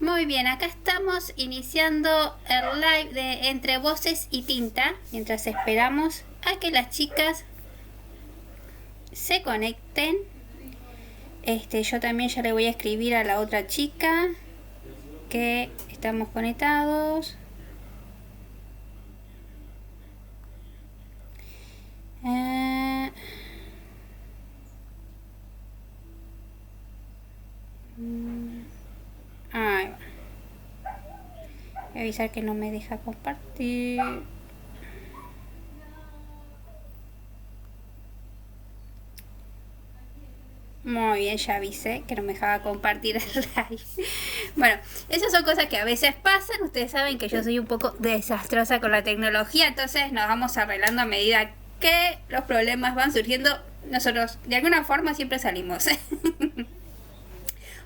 Muy bien, acá estamos iniciando el live de Entre Voces y Tinta, mientras esperamos a que las chicas se conecten. Yo también ya le voy a escribir a la otra chica que estamos conectados. Ahí va. Voy a avisar que no me deja compartir. Muy bien, ya avisé que no me dejaba compartir el live. Bueno, esas son cosas que a veces pasan. Ustedes saben que yo soy un poco desastrosa con la tecnología, entonces nos vamos arreglando a medida que los problemas van surgiendo. Nosotros de alguna forma siempre salimos.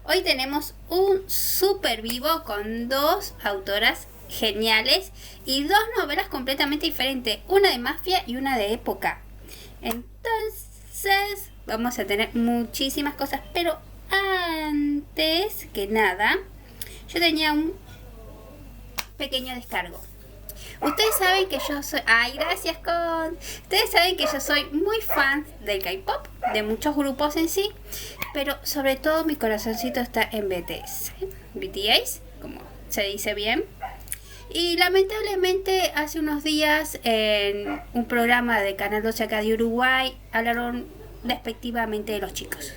Hoy tenemos un super vivo con dos autoras geniales y dos novelas completamente diferentes, una de mafia y una de época. Entonces vamos a tener muchísimas cosas, pero antes que nada yo tenía un pequeño descargo. Ustedes saben que yo soy... ¡Ay, gracias, Con! Ustedes saben que yo soy muy fan del K-pop, de muchos grupos en sí, pero sobre todo mi corazoncito está en BTS. BTS, como se dice bien. Y lamentablemente hace unos días en un programa de Canal 12 acá de Uruguay hablaron despectivamente de los chicos.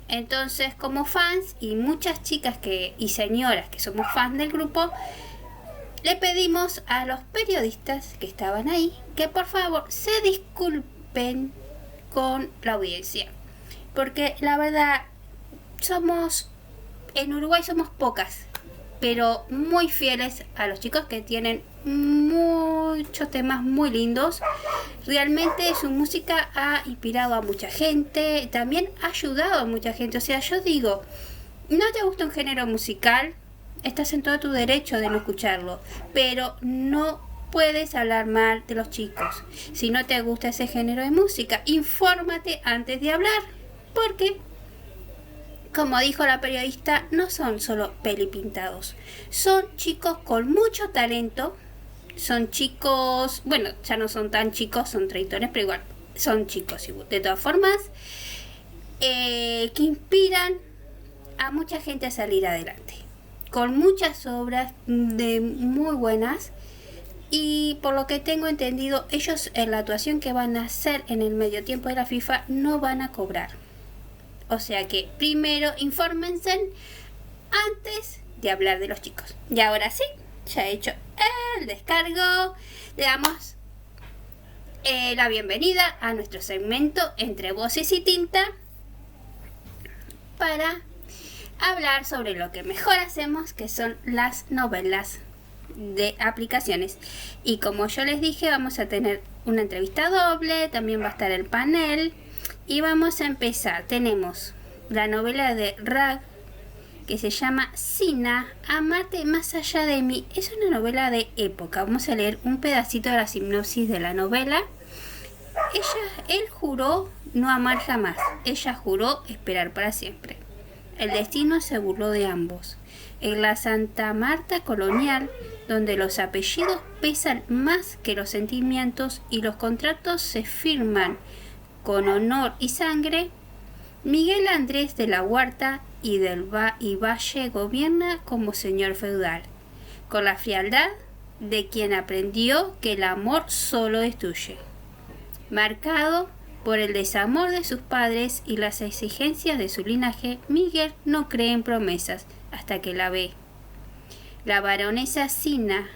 Entonces, como fans y muchas chicas y señoras que somos fans del grupo, le pedimos a los periodistas que estaban ahí que por favor se disculpen con la audiencia. Porque la verdad, en Uruguay somos pocas, pero muy fieles a los chicos que tienen muchos temas muy lindos. Realmente su música ha inspirado a mucha gente, también ha ayudado a mucha gente. O sea, yo digo, no te gusta un género musical, estás en todo tu derecho de no escucharlo, pero no puedes hablar mal de los chicos. Si no te gusta ese género de música, infórmate antes de hablar, porque, como dijo la periodista, no son solo pelipintados, son chicos con mucho talento, son chicos, bueno, ya no son tan chicos, son treintones, pero igual, son chicos de todas formas, que inspiran a mucha gente a salir adelante, con muchas obras de muy buenas. Y por lo que tengo entendido, ellos en la actuación que van a hacer en el medio tiempo de la FIFA no van a cobrar. O sea que primero infórmense antes de hablar de los chicos. Y ahora sí, ya he hecho el descargo. Le damos la bienvenida a nuestro segmento Entre Voces y Tinta para hablar sobre lo que mejor hacemos, que son las novelas de aplicaciones. Y como yo les dije, vamos a tener una entrevista doble, también va a estar el panel y vamos a empezar. Tenemos la novela de Rag que se llama Sina, Amarte más allá de mí. Es una novela de época. Vamos a leer un pedacito de la sinopsis de la novela. Él juró no amar jamás, ella juró esperar para siempre. El destino se burló de ambos. En la Santa Marta colonial, donde los apellidos pesan más que los sentimientos y los contratos se firman con honor y sangre, Miguel Andrés de la Huerta y Valle gobierna como señor feudal, con la frialdad de quien aprendió que el amor solo destruye. Marcado por el desamor de sus padres y las exigencias de su linaje, Miguel no cree en promesas hasta que la ve. La baronesa Sina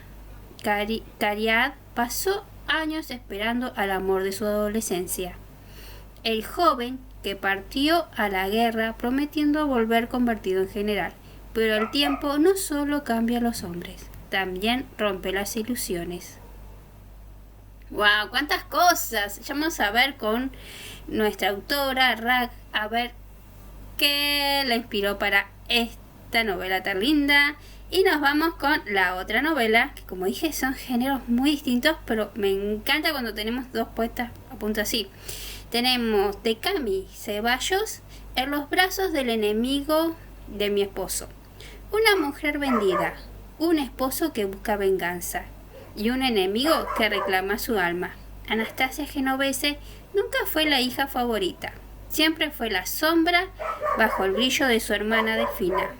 Cariad pasó años esperando al amor de su adolescencia. El joven que partió a la guerra prometiendo volver convertido en general. Pero el tiempo no solo cambia a los hombres, también rompe las ilusiones. ¡Wow! ¡Cuántas cosas! Ya vamos a ver con nuestra autora, Rag, a ver qué la inspiró para esta novela tan linda. Y nos vamos con la otra novela, que como dije son géneros muy distintos, pero me encanta cuando tenemos dos puestas a punto así. Tenemos de Cami Ceballos, En los brazos del enemigo de mi esposo. una mujer vendida, un esposo que busca venganza y un enemigo que reclama su alma. Anastasia Genovese nunca fue la hija favorita, siempre fue la sombra bajo el brillo de su hermana Delfina.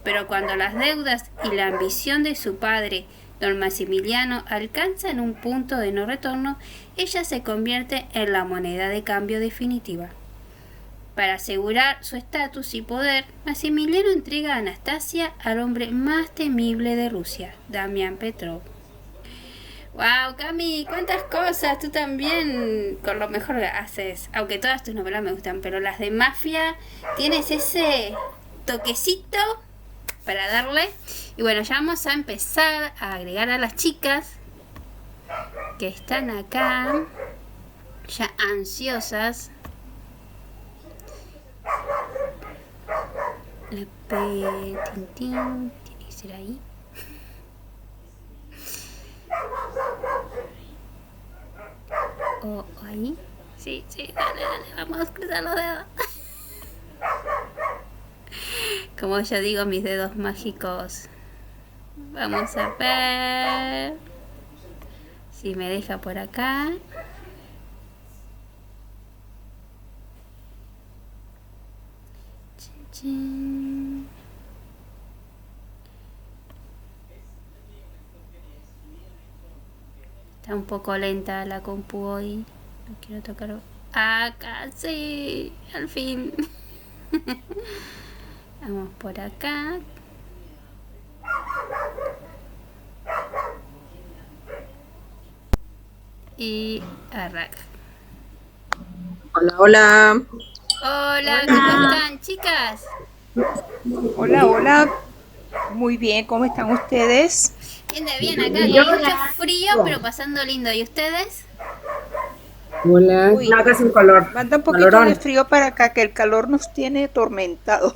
Pero cuando las deudas y la ambición de su padre, don Maximiliano, alcanzan un punto de no retorno, ella se convierte en la moneda de cambio definitiva. Para asegurar su estatus y poder, Maximiliano entrega a Anastasia al hombre más temible de Rusia, Damián Petrov. ¡Wow, Cami! ¡Cuántas cosas! Tú también, con lo mejor haces. Aunque todas tus novelas me gustan, pero las de mafia, tienes ese toquecito para darle. Y bueno, ya vamos a empezar a agregar a las chicas que están acá, ya ansiosas. Tintín, tiene que ser ahí. O ahí. Sí, dale, vamos a cruzar los dedos. Como yo digo, mis dedos mágicos. Vamos a ver si me deja por acá. Chin, chin. Está un poco lenta la compu hoy. No quiero tocar. Acá sí, al fin. Vamos por acá. Y arranca. Hola, hola. Hola, ¿cómo están, chicas? Hola, hola. Muy bien, ¿cómo están ustedes? Bien, acá con mucho frío, pero pasando lindo. ¿Y ustedes? Hola. Uy, Acá sin color. manda un poquito Calorón. de frío para acá, que el calor nos tiene atormentados.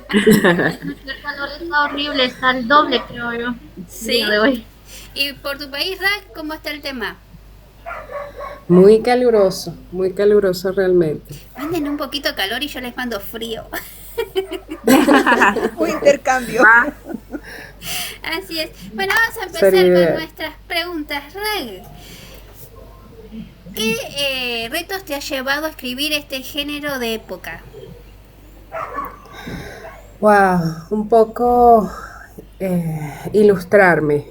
El calor está horrible, está al doble, creo yo. Sí. Día de hoy. ¿Y por tu país, Rack, cómo está el tema? Muy caluroso realmente. Manden un poquito de calor y yo les mando frío. Un intercambio. Así es. Bueno, vamos a empezar Sería. con nuestras preguntas, Rack. ¿Qué retos te ha llevado a escribir este género de época? Wow, un poco ilustrarme,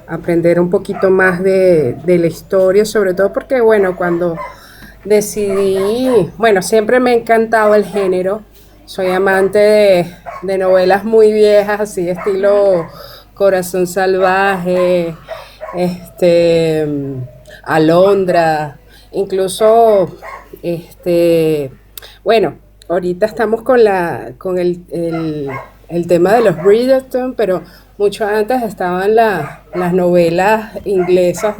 aprender un poquito más de la historia, sobre todo porque, bueno, cuando decidí, bueno, siempre me ha encantado el género, soy amante de novelas muy viejas, así estilo Corazón Salvaje, Alondra, incluso, bueno, ahorita estamos con el tema de los Bridgerton, pero mucho antes estaban las novelas inglesas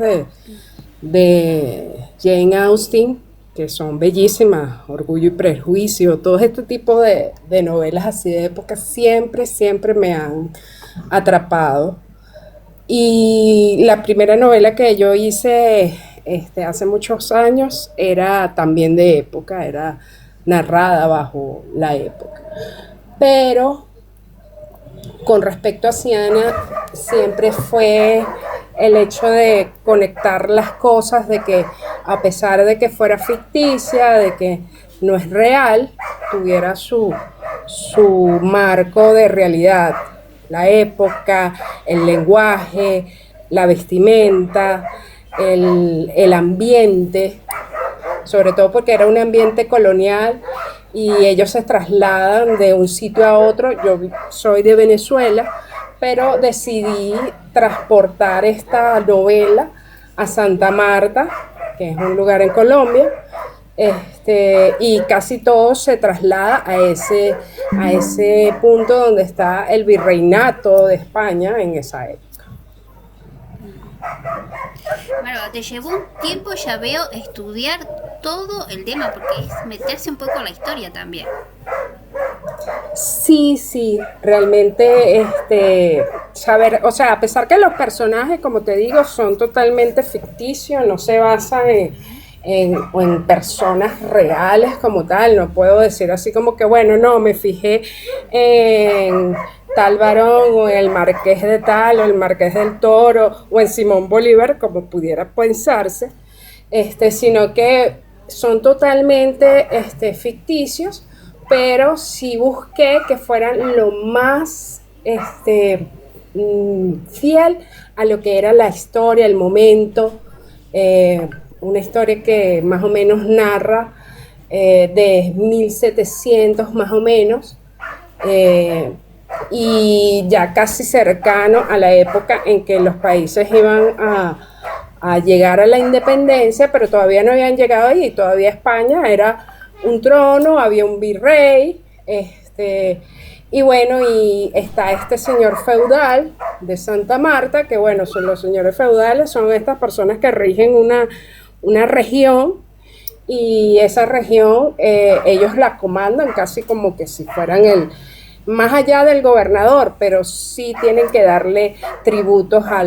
de Jane Austen, que son bellísimas, Orgullo y Prejuicio, todo este tipo de novelas así de época siempre me han atrapado. Y la primera novela que yo hice hace muchos años era también de época, era narrada bajo la época. Pero con respecto a Siana, siempre fue el hecho de conectar las cosas, de que a pesar de que fuera ficticia, de que no es real, tuviera su marco de realidad. La época, el lenguaje, la vestimenta, el ambiente, sobre todo porque era un ambiente colonial y ellos se trasladan de un sitio a otro. Yo soy de Venezuela, pero decidí transportar esta novela a Santa Marta, que es un lugar en Colombia, y casi todo se traslada a ese punto donde está el virreinato de España en esa época. Bueno, te llevó un tiempo, ya veo, estudiar todo el tema, porque es meterse un poco en la historia también. Sí, realmente saber, o sea, a pesar que los personajes, como te digo, son totalmente ficticios, no se basan o en personas reales como tal. No puedo decir así como que, bueno, no, me fijé en tal varón o en el marqués de tal o el marqués del Toro o en Simón Bolívar, como pudiera pensarse, sino que son totalmente ficticios, pero sí busqué que fueran lo más fiel a lo que era la historia, el momento, una historia que más o menos narra de 1700 más o menos, y ya casi cercano a la época en que los países iban a llegar a la independencia, pero todavía no habían llegado ahí. Todavía España era un trono, había un virrey, y bueno, y está este señor feudal de Santa Marta, que bueno, son los señores feudales, son estas personas que rigen una región, y esa región ellos la comandan casi como que si fueran más allá del gobernador, pero sí tienen que darle tributos a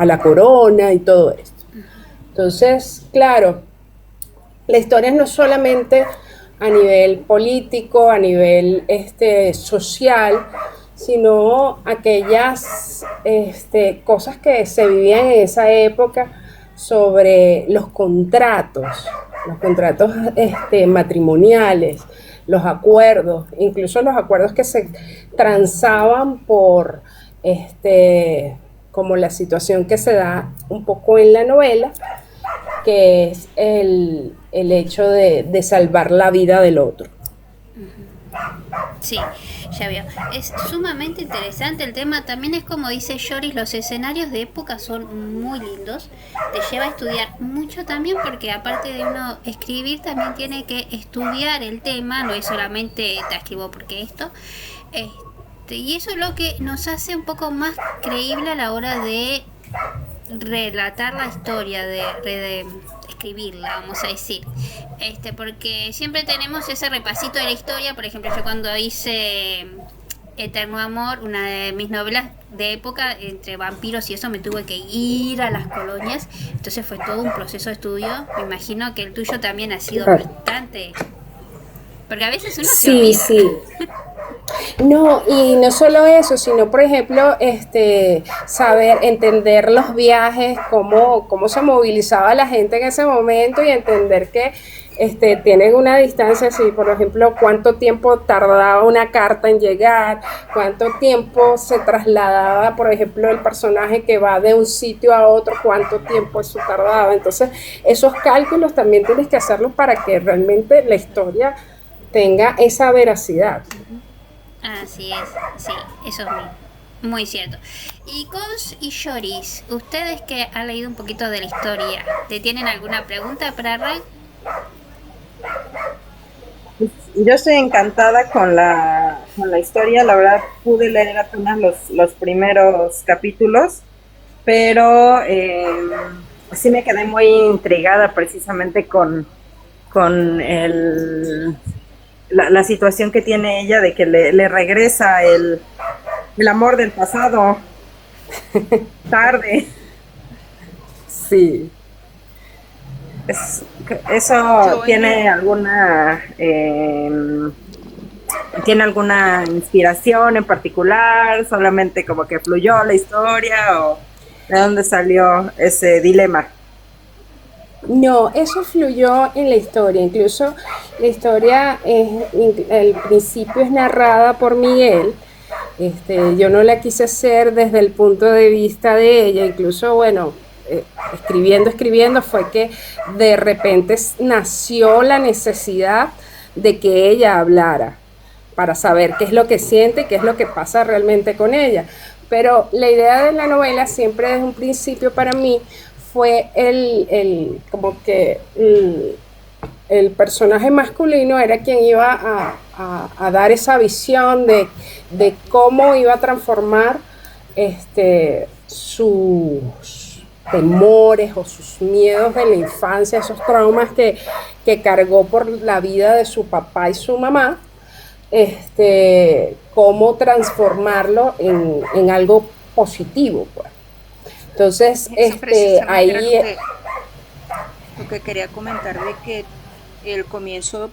la corona y todo esto. Entonces, claro, la historia no es solamente a nivel político, a nivel social, sino aquellas cosas que se vivían en esa época sobre los contratos matrimoniales, los acuerdos, incluso los acuerdos que se transaban por como la situación que se da un poco en la novela, que es el hecho de salvar la vida del otro. Sí, ya veo. Es sumamente interesante el tema. También es como dice Yoris, los escenarios de época son muy lindos. Te lleva a estudiar mucho también, porque aparte de uno escribir, también tiene que estudiar el tema. No es solamente te escribo porque esto. Y eso es lo que nos hace un poco más creíble a la hora de relatar la historia, de escribirla, vamos a decir, porque siempre tenemos ese repasito de la historia. Por ejemplo, yo cuando hice Eterno Amor, una de mis novelas de época entre vampiros y eso, me tuve que ir a las colonias, entonces fue todo un proceso de estudio. Me imagino que el tuyo también ha sido bastante, porque a veces uno se olvida. Sí. No, y no solo eso, sino por ejemplo, saber, entender los viajes, cómo se movilizaba la gente en ese momento, y entender que tienen una distancia así, por ejemplo, cuánto tiempo tardaba una carta en llegar, cuánto tiempo se trasladaba, por ejemplo, el personaje que va de un sitio a otro, cuánto tiempo eso tardaba. Entonces, esos cálculos también tienes que hacerlos para que realmente la historia tenga esa veracidad. Así es, sí, eso es muy cierto. Y Cons y Yoris, ustedes que han leído un poquito de la historia, ¿te tienen alguna pregunta para Ray? Yo estoy encantada con la historia. La verdad, pude leer apenas los primeros capítulos, pero sí me quedé muy intrigada precisamente con la situación que tiene ella, de que le regresa el amor del pasado tarde. Sí. Eso tiene alguna inspiración en particular, solamente como que fluyó la historia, o de dónde salió ese dilema. No, eso fluyó en la historia. Incluso la historia, el principio es narrada por Miguel. Yo no la quise hacer desde el punto de vista de ella. Incluso, bueno, escribiendo fue que de repente nació la necesidad de que ella hablara, para saber qué es lo que siente, qué es lo que pasa realmente con ella. Pero la idea de la novela siempre desde un principio para mí fue como que el personaje masculino era quien iba a dar esa visión de cómo iba a transformar sus temores o sus miedos de la infancia, esos traumas que cargó por la vida de su papá y su mamá, cómo transformarlo en algo positivo, pues. Entonces, ahí que quería comentar de que el comienzo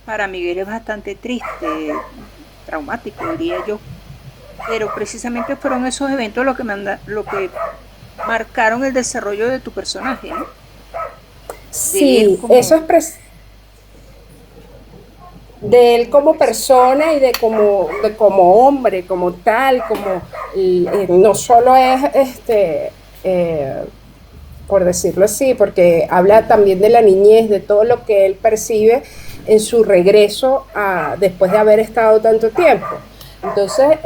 para Miguel es bastante triste, traumático, diría yo. Pero precisamente fueron esos eventos lo que marcaron el desarrollo de tu personaje, ¿no? De él Sí, como... eso es de él como persona y de como hombre, como tal, no solo es por decirlo así, porque habla también de la niñez, de todo lo que él percibe en su regreso después de haber estado tanto tiempo. Entonces,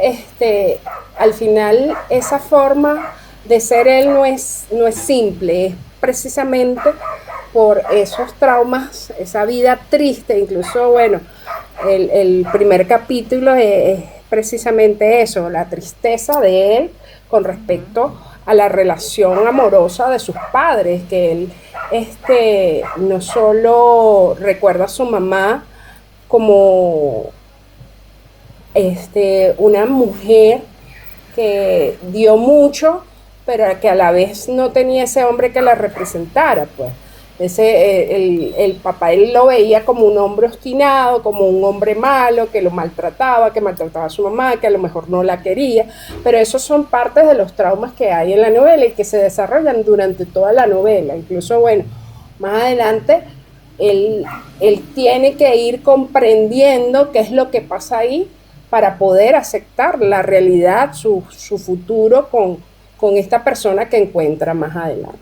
al final, esa forma de ser él no es simple, es precisamente por esos traumas, esa vida triste, incluso, bueno, el primer capítulo es precisamente eso, la tristeza de él con respecto a la relación amorosa de sus padres, que él no solo recuerda a su mamá como una mujer que dio mucho, pero que a la vez no tenía ese hombre que la representara, pues. El papá él lo veía como un hombre obstinado, como un hombre malo, que lo maltrataba, que maltrataba a su mamá, que a lo mejor no la quería, pero esos son partes de los traumas que hay en la novela y que se desarrollan durante toda la novela. Incluso, bueno, más adelante él tiene que ir comprendiendo qué es lo que pasa ahí para poder aceptar la realidad, su futuro con esta persona que encuentra más adelante.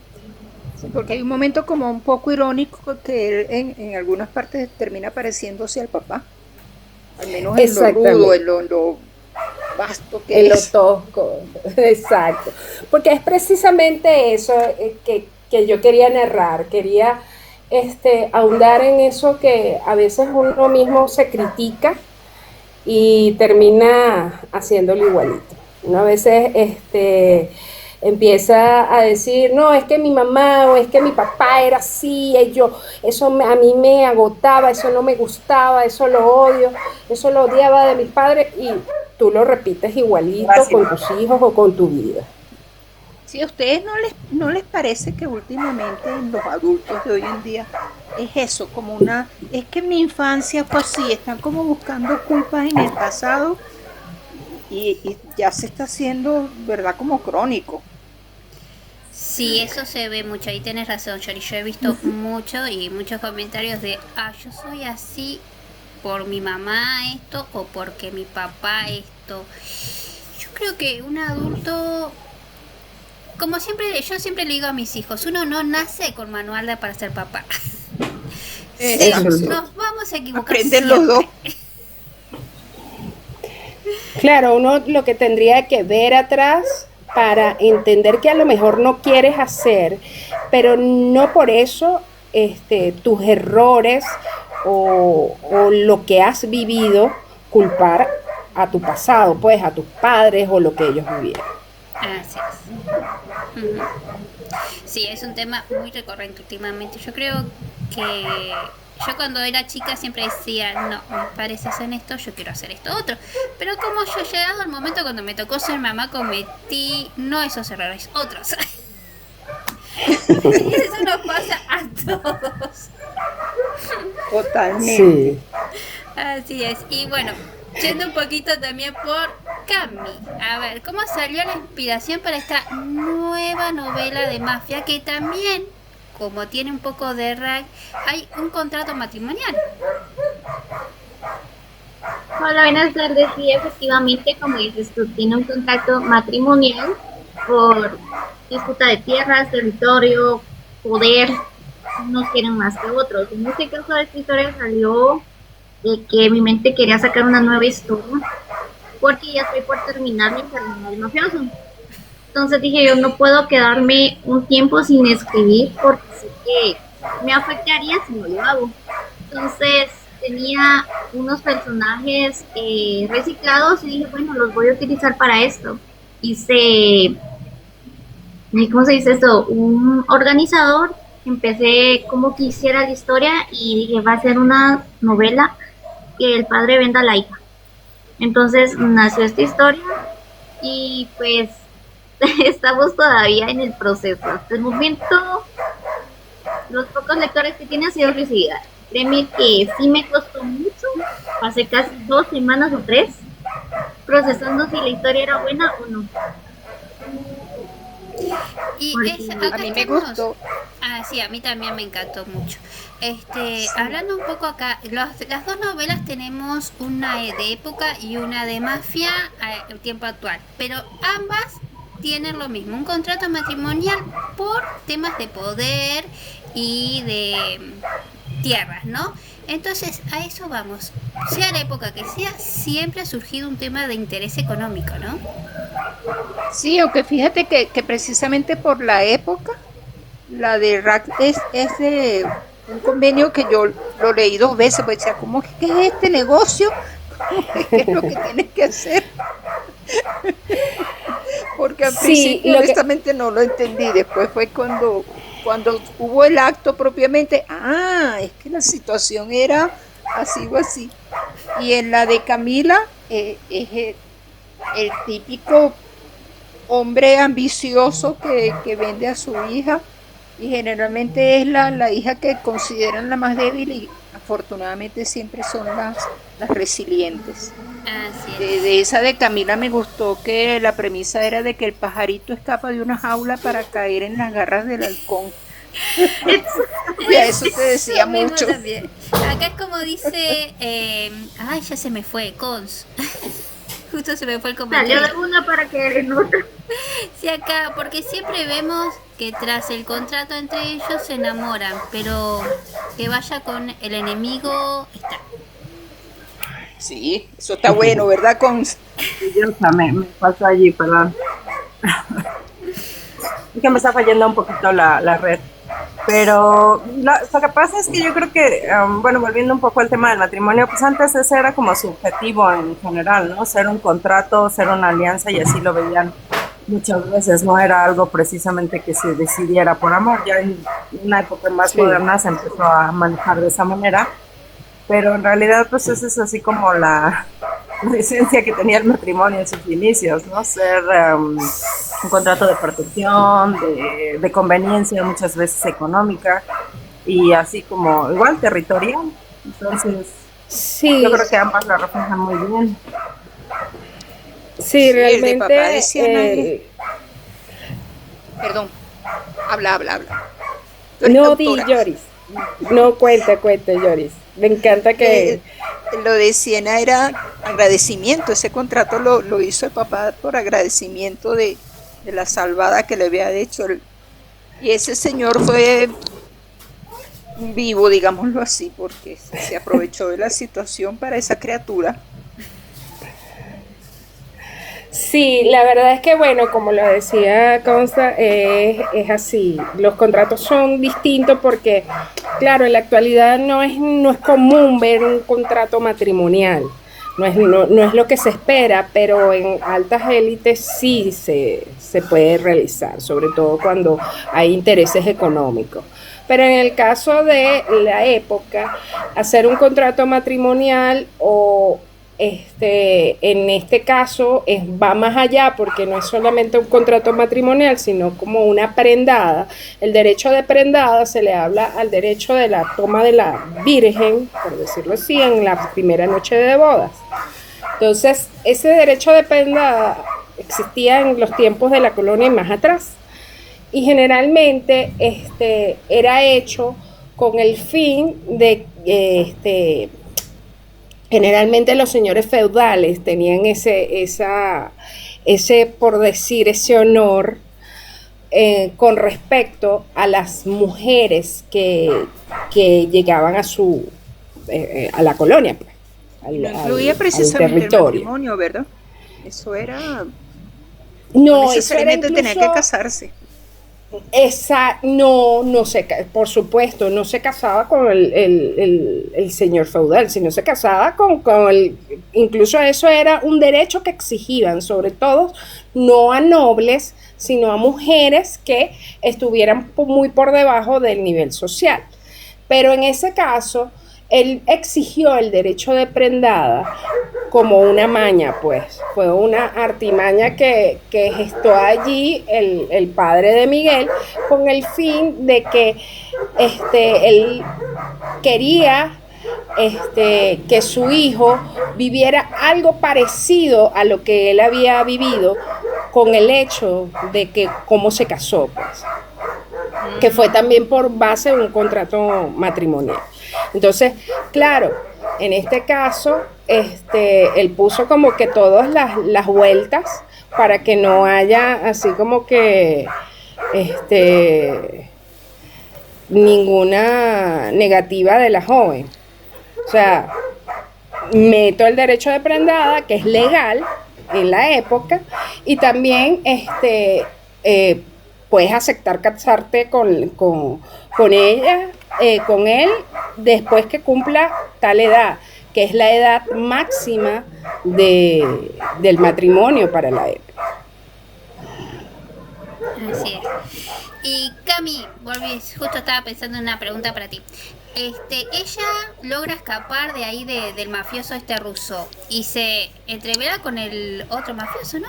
Sí, porque hay un momento como un poco irónico que él en algunas partes termina pareciéndose al papá, al menos en lo rudo, en lo vasto que en es. lo tosco, exacto. Porque es precisamente eso que yo quería narrar, quería ahondar en eso que a veces uno mismo se critica y termina haciéndolo igualito. Uno a veces empieza a decir, no, es que mi mamá o es que mi papá era así, a mí me agotaba, eso no me gustaba, eso lo odio, eso lo odiaba de mis padres, y tú lo repites igualito con tus hijos o con tu vida. Sí, ¿a ustedes no les parece que últimamente en los adultos de hoy en día es eso, es que mi infancia fue así, están como buscando culpas en el pasado y ya se está haciendo, ¿verdad?, como crónico? Sí, eso se ve mucho, ahí tienes razón, Yori. Yo he visto mucho y muchos comentarios de, yo soy así por mi mamá esto o porque mi papá esto. Yo creo que un adulto, como siempre, yo siempre le digo a mis hijos, uno no nace con manual para ser papá. Sí, nos vamos a equivocar. Aprenden los dos. Claro, uno lo que tendría que ver atrás para entender que a lo mejor no quieres hacer, pero no por eso tus errores o lo que has vivido, culpar a tu pasado, pues a tus padres o lo que ellos vivieron. Así es. Uh-huh. Sí, es un tema muy recurrente últimamente. Yo creo que yo cuando era chica siempre decía, no, mis padres hacen esto, yo quiero hacer esto otro. Pero como yo he llegado al momento cuando me tocó ser mamá, cometí no esos errores, otros. Eso nos pasa a todos. Totalmente. Sí. Así es. Y bueno, yendo un poquito también por Cami. A ver, ¿cómo salió la inspiración para esta nueva novela de mafia que también, como tiene un poco de rag, hay un contrato matrimonial? Hola, buenas tardes. Sí, efectivamente, como dices tú, tiene un contrato matrimonial por disputa de tierras, territorio, poder. Unos quieren más que otros. En este caso, esta historia salió de que mi mente quería sacar una nueva historia porque ya estoy por terminar mi enfermedad de mafioso. Entonces dije, yo no puedo quedarme un tiempo sin escribir porque sé que me afectaría si no lo hago. Entonces tenía unos personajes reciclados y dije, bueno, los voy a utilizar para esto. Hice, ¿cómo se dice esto? Un organizador. Empecé como quisiera la historia y dije, va a ser una novela que el padre venda a la hija. Entonces nació esta historia y pues estamos todavía en el proceso. Hasta el momento los pocos lectores que tiene ha sido recibida. Créeme que sí me costó mucho, pasé casi 2 semanas o 3 procesando si la historia era buena o no. Y Porque acá A mí me estamos. gustó. Ah, sí, a mí también me encantó mucho. Hablando un poco acá, las dos novelas tenemos una de época y una de mafia al tiempo actual, pero ambas tienen lo mismo, un contrato matrimonial por temas de poder y de tierras, ¿no? Entonces, a eso vamos. Sea la época que sea, siempre ha surgido un tema de interés económico, ¿no? Sí, aunque fíjate que precisamente por la época, la de Rack es de un convenio que yo lo leí 2 veces, pues decía, ¿cómo es que es este negocio? ¿Qué es lo que tienes que hacer? Porque al Sí, principio lo que, honestamente no lo entendí, después fue cuando hubo el acto propiamente, es que la situación era así o así. Y en la de Camila es el típico hombre ambicioso que vende a su hija y generalmente es la hija que consideran la más débil y afortunadamente siempre son las resilientes. Así es. De esa de Camila me gustó que la premisa era de que el pajarito escapa de una jaula para caer en las garras del halcón. Y a eso te decía Eso mismo mucho. también. Acá es como dice, ay, ya se me fue, Cons. Justo se me fue el salió comentario. de una para que en otra. Sí, acá, porque siempre vemos que tras el contrato entre ellos se enamoran, pero que vaya con el enemigo está. Sí, eso está bueno, ¿verdad, Cons? Curiosa, me pasó allí, perdón. Es que me está fallando un poquito la red. Pero lo que pasa es que yo creo que, bueno, volviendo un poco al tema del matrimonio, pues antes ese era como su objetivo en general, ¿no? Ser un contrato, ser una alianza y así lo veían muchas veces, no era algo precisamente que se decidiera por amor. Ya en una época más sí. moderna se empezó a manejar de esa manera, pero en realidad pues esa es así como la esencia que tenía el matrimonio en sus inicios, ¿no? Ser un contrato de protección, de conveniencia, muchas veces económica, y así como igual territorial. Entonces, yo Sí, creo que ambas la reflejan muy bien. sí, Sí, el de papá de realmente, Siena es... Perdón, habla. Tú eres no di doctora. Yoris, no cuente, Yoris. Me encanta que, Lo de Siena era agradecimiento, ese contrato lo hizo el papá por agradecimiento de la salvada que le había hecho. Y ese señor fue vivo, digámoslo así, porque se aprovechó de la situación para esa criatura. sí, la verdad es que, bueno, como lo decía Consta, es así. Los contratos son distintos porque, claro, en la actualidad no es común ver un contrato matrimonial. No es lo que se espera, pero en altas élites sí se puede realizar, sobre todo cuando hay intereses económicos. Pero en el caso de la época, hacer un contrato matrimonial o en este caso va más allá porque no es solamente un contrato matrimonial, sino como una prendada. El derecho de prendada se le habla al derecho de la toma de la virgen, por decirlo así, en la primera noche de bodas. Entonces, ese derecho de prendada existía en los tiempos de la colonia y más atrás. Y generalmente era hecho con el fin de generalmente los señores feudales tenían por decir, ese honor con respecto a las mujeres que llegaban a la colonia, pues, Y no incluía precisamente el matrimonio, ¿verdad? Eso era... No No, eso era necesariamente tenía que incluso casarse. no se, por supuesto, no se casaba con el señor feudal, sino se casaba incluso eso era un derecho que exigían, sobre todo, no a nobles, sino a mujeres que estuvieran muy por debajo del nivel social. Pero en ese caso, él exigió el derecho de prendada como una maña, pues. Fue una artimaña que gestó allí el padre de Miguel con el fin de que él quería que su hijo viviera algo parecido a lo que él había vivido con el hecho de que cómo se casó, pues, que fue también por base de un contrato matrimonial. Entonces, claro, en este caso, él puso como que todas las vueltas para que no haya así como que ninguna negativa de la joven. O sea, meto el derecho de prendada, que es legal en la época, y también puedes aceptar casarte con ella, con él, después que cumpla tal edad, que es la edad máxima del matrimonio para la época. Así es. Y Cami, justo estaba pensando en una pregunta para ti. Ella logra escapar de ahí del mafioso ruso y se entrevera con el otro mafioso, ¿no?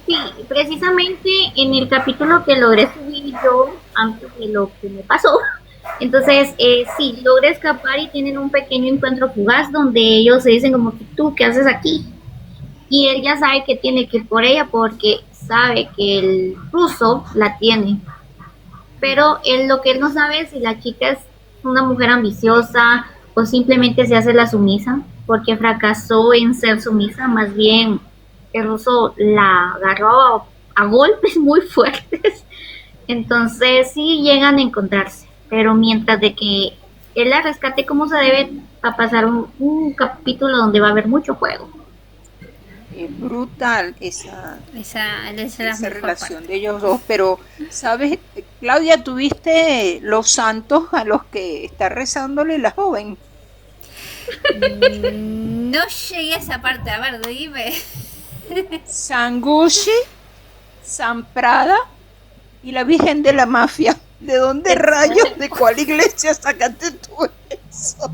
Sí, precisamente en el capítulo que logré subir yo antes de lo que me pasó. Entonces, sí, logra escapar y tienen un pequeño encuentro fugaz donde ellos se dicen como que tú, ¿qué haces aquí? Y él ya sabe que tiene que ir por ella porque sabe que el ruso la tiene. Pero lo que él no sabe es si la chica es una mujer ambiciosa o simplemente se hace la sumisa porque fracasó en ser sumisa. Más bien el ruso la agarró a golpes muy fuertes. Entonces sí llegan a encontrarse, pero mientras de que él la rescate como se debe, va a pasar un capítulo donde va a haber mucho juego. Es brutal esa relación de ellos dos, pero ¿sabes, Claudia, tuviste los santos a los que está rezándole la joven? No llegué a esa parte, a ver, dime. San Gucci, San Prada y la Virgen de la Mafia. ¿De dónde rayos, de cuál iglesia sacaste tú eso?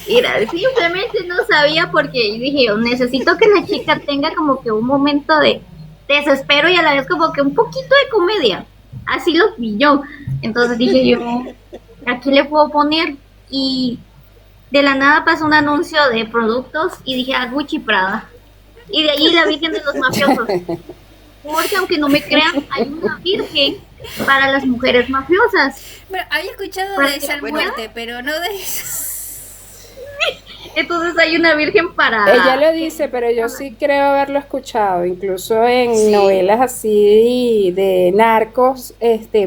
Mira, simplemente no sabía porque dije, yo necesito que la chica tenga como que un momento de desespero y a la vez como que un poquito de comedia. Así lo vi yo. Entonces dije yo, ¿aquí le puedo poner? Y de la nada pasó un anuncio de productos y dije, Gucci Prada. Y de ahí la Virgen de los Mafiosos. Porque aunque no me crean, hay una virgen para las mujeres mafiosas. Bueno, había escuchado de esa muerte, pero no de eso. Entonces hay una virgen para... Ella lo dice, pero yo sí creo haberlo escuchado, incluso en novelas así de narcos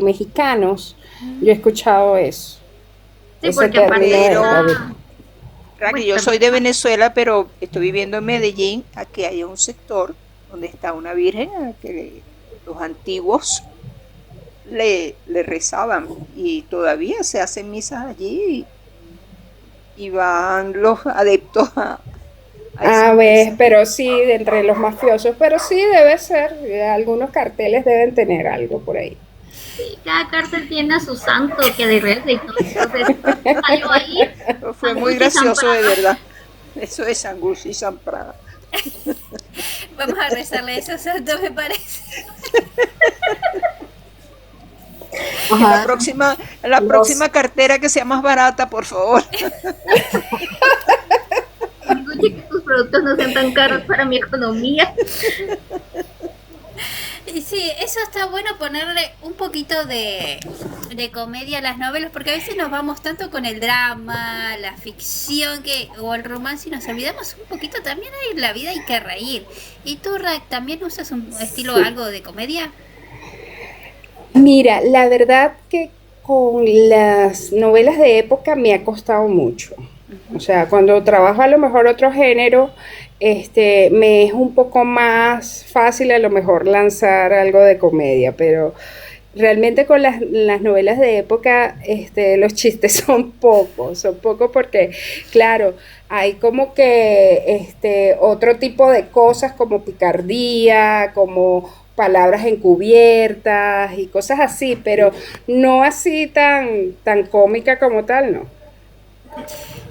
mexicanos, yo he escuchado eso. Sí, porque aparte... Raki, yo soy de Venezuela, pero estoy viviendo en Medellín. Aquí hay un sector donde está una virgen a la que los antiguos le rezaban y todavía se hacen misas allí y van los adeptos a ver, pero sí, de entre los mafiosos, pero sí debe ser, algunos carteles deben tener algo por ahí. Sí, cada cárcel tiene a su santo que de reza y todo. Entonces, salió ahí. Fue muy gracioso, de verdad. Eso es San Gucci y San Prada. Vamos a rezarle a esos santos, me parece. La próxima cartera que sea más barata, por favor. Escuche que tus productos no sean tan caros para mi economía. Sí, eso está bueno, ponerle un poquito de comedia a las novelas, porque a veces nos vamos tanto con el drama, la ficción o el romance y nos olvidamos un poquito también en la vida, hay que reír. ¿Y tú, Rack, también usas un estilo algo de comedia? Mira, la verdad que con las novelas de época me ha costado mucho. O sea, cuando trabajo a lo mejor otro género, me es un poco más fácil a lo mejor lanzar algo de comedia, pero realmente con las novelas de época, los chistes son pocos porque, claro, hay como que otro tipo de cosas como picardía, como palabras encubiertas y cosas así, pero no así tan cómica como tal, ¿no?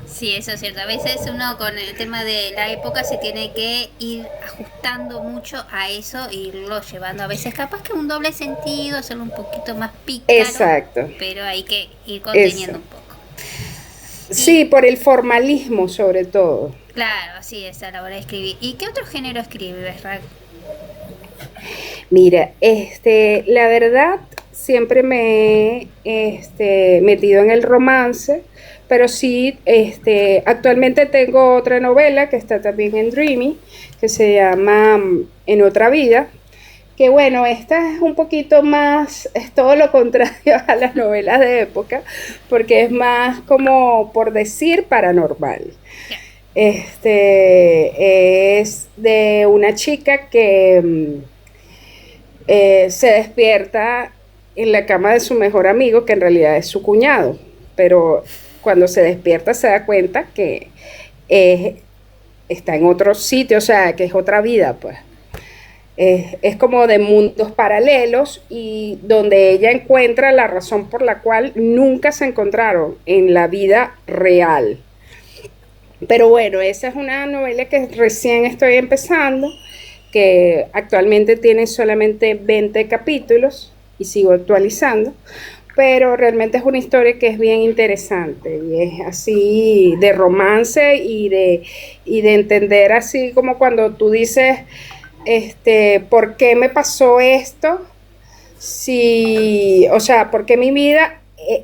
Sí, Sí, eso es cierto. A veces uno con el tema de la época se tiene que ir ajustando mucho a eso e irlo llevando. A veces capaz que un doble sentido, hacerlo un poquito más pícaro, Exacto. pero hay que ir conteniendo Eso. un poco. Sí, por el formalismo sobre todo. Claro, así es a la hora de escribir. ¿Y qué otro género escribes, Rag? Mira, la verdad, siempre me he metido en el romance, pero sí, actualmente tengo otra novela que está también en Dreamy, que se llama En otra vida, que bueno, esta es un poquito más, es todo lo contrario a las novelas de época, porque es más como por decir paranormal. Es de una chica que se despierta en la cama de su mejor amigo, que en realidad es su cuñado, pero cuando se despierta se da cuenta que está en otro sitio, o sea, que es otra vida, pues. Es como de mundos paralelos y donde ella encuentra la razón por la cual nunca se encontraron en la vida real. Pero bueno, esa es una novela que recién estoy empezando, que actualmente tiene solamente 20 capítulos y sigo actualizando, pero realmente es una historia que es bien interesante y es así de romance y de entender así como cuando tú dices, ¿por qué me pasó esto? Si, o sea, ¿por qué mi vida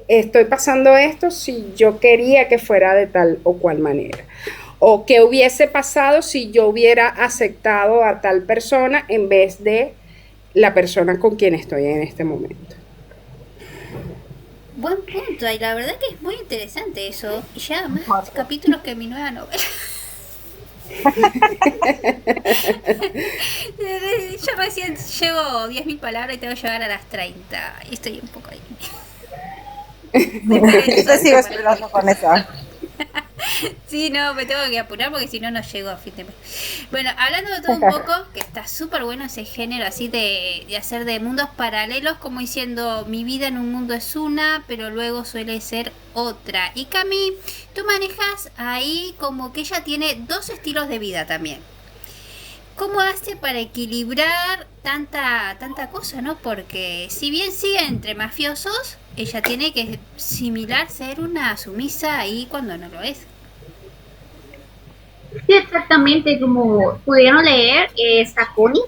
estoy pasando esto si yo quería que fuera de tal o cual manera? O qué hubiese pasado si yo hubiera aceptado a tal persona en vez de la persona con quien estoy en este momento. Buen punto, y la verdad que es muy interesante eso. Y ya más capítulos que mi nueva novela. Yo recién llevo 10.000 palabras y tengo que llegar a las 30. Y estoy un poco ahí. Yo sigo esperando con eso. Sí, no, me tengo que apurar porque si no, no llego a fin de mes. Bueno, hablando de todo un poco, que está súper bueno ese género así de hacer de mundos paralelos, como diciendo mi vida en un mundo es una, pero luego suele ser otra. Y Cami, tú manejas ahí como que ella tiene dos estilos de vida también. ¿Cómo hace para equilibrar tanta cosa, no? Porque si bien sigue entre mafiosos, ella tiene que similar ser una sumisa ahí cuando no lo es. Sí, exactamente, como pudieron leer, está Connie,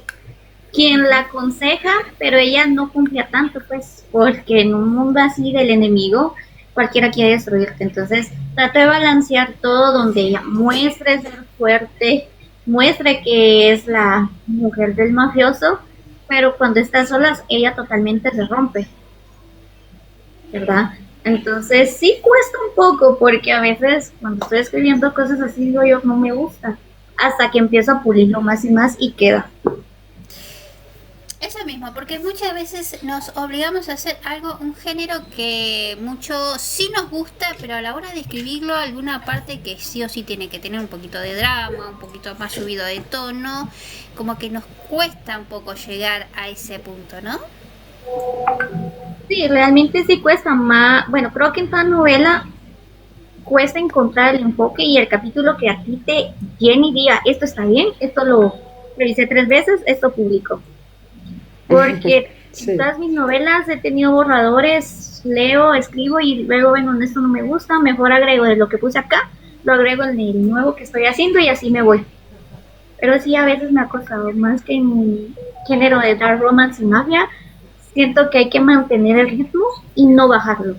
quien la aconseja, pero ella no confía tanto, pues, porque en un mundo así del enemigo, cualquiera quiere destruirte. Entonces, trata de balancear todo donde ella muestre ser fuerte, muestre que es la mujer del mafioso, pero cuando está sola, ella totalmente se rompe, ¿verdad? Entonces sí cuesta un poco porque a veces cuando estoy escribiendo cosas así digo yo no me gusta hasta que empiezo a pulirlo más y más y queda. Eso mismo, porque muchas veces nos obligamos a hacer algo, un género que mucho sí nos gusta, pero a la hora de escribirlo alguna parte que sí o sí tiene que tener un poquito de drama, un poquito más subido de tono, como que nos cuesta un poco llegar a ese punto, ¿no? Sí, realmente sí cuesta más. Bueno, creo que en toda novela cuesta encontrar el enfoque y el capítulo que a ti te llene y diga, esto está bien, esto lo revisé 3 veces, esto publico. Porque sí. En todas mis novelas he tenido borradores, leo, escribo y luego vengo, esto no me gusta, mejor agrego de lo que puse acá, lo agrego en el nuevo que estoy haciendo y así me voy. Pero sí, a veces me ha costado más que en mi género de dark romance y mafia. Siento que hay que mantener el ritmo y no bajarlo.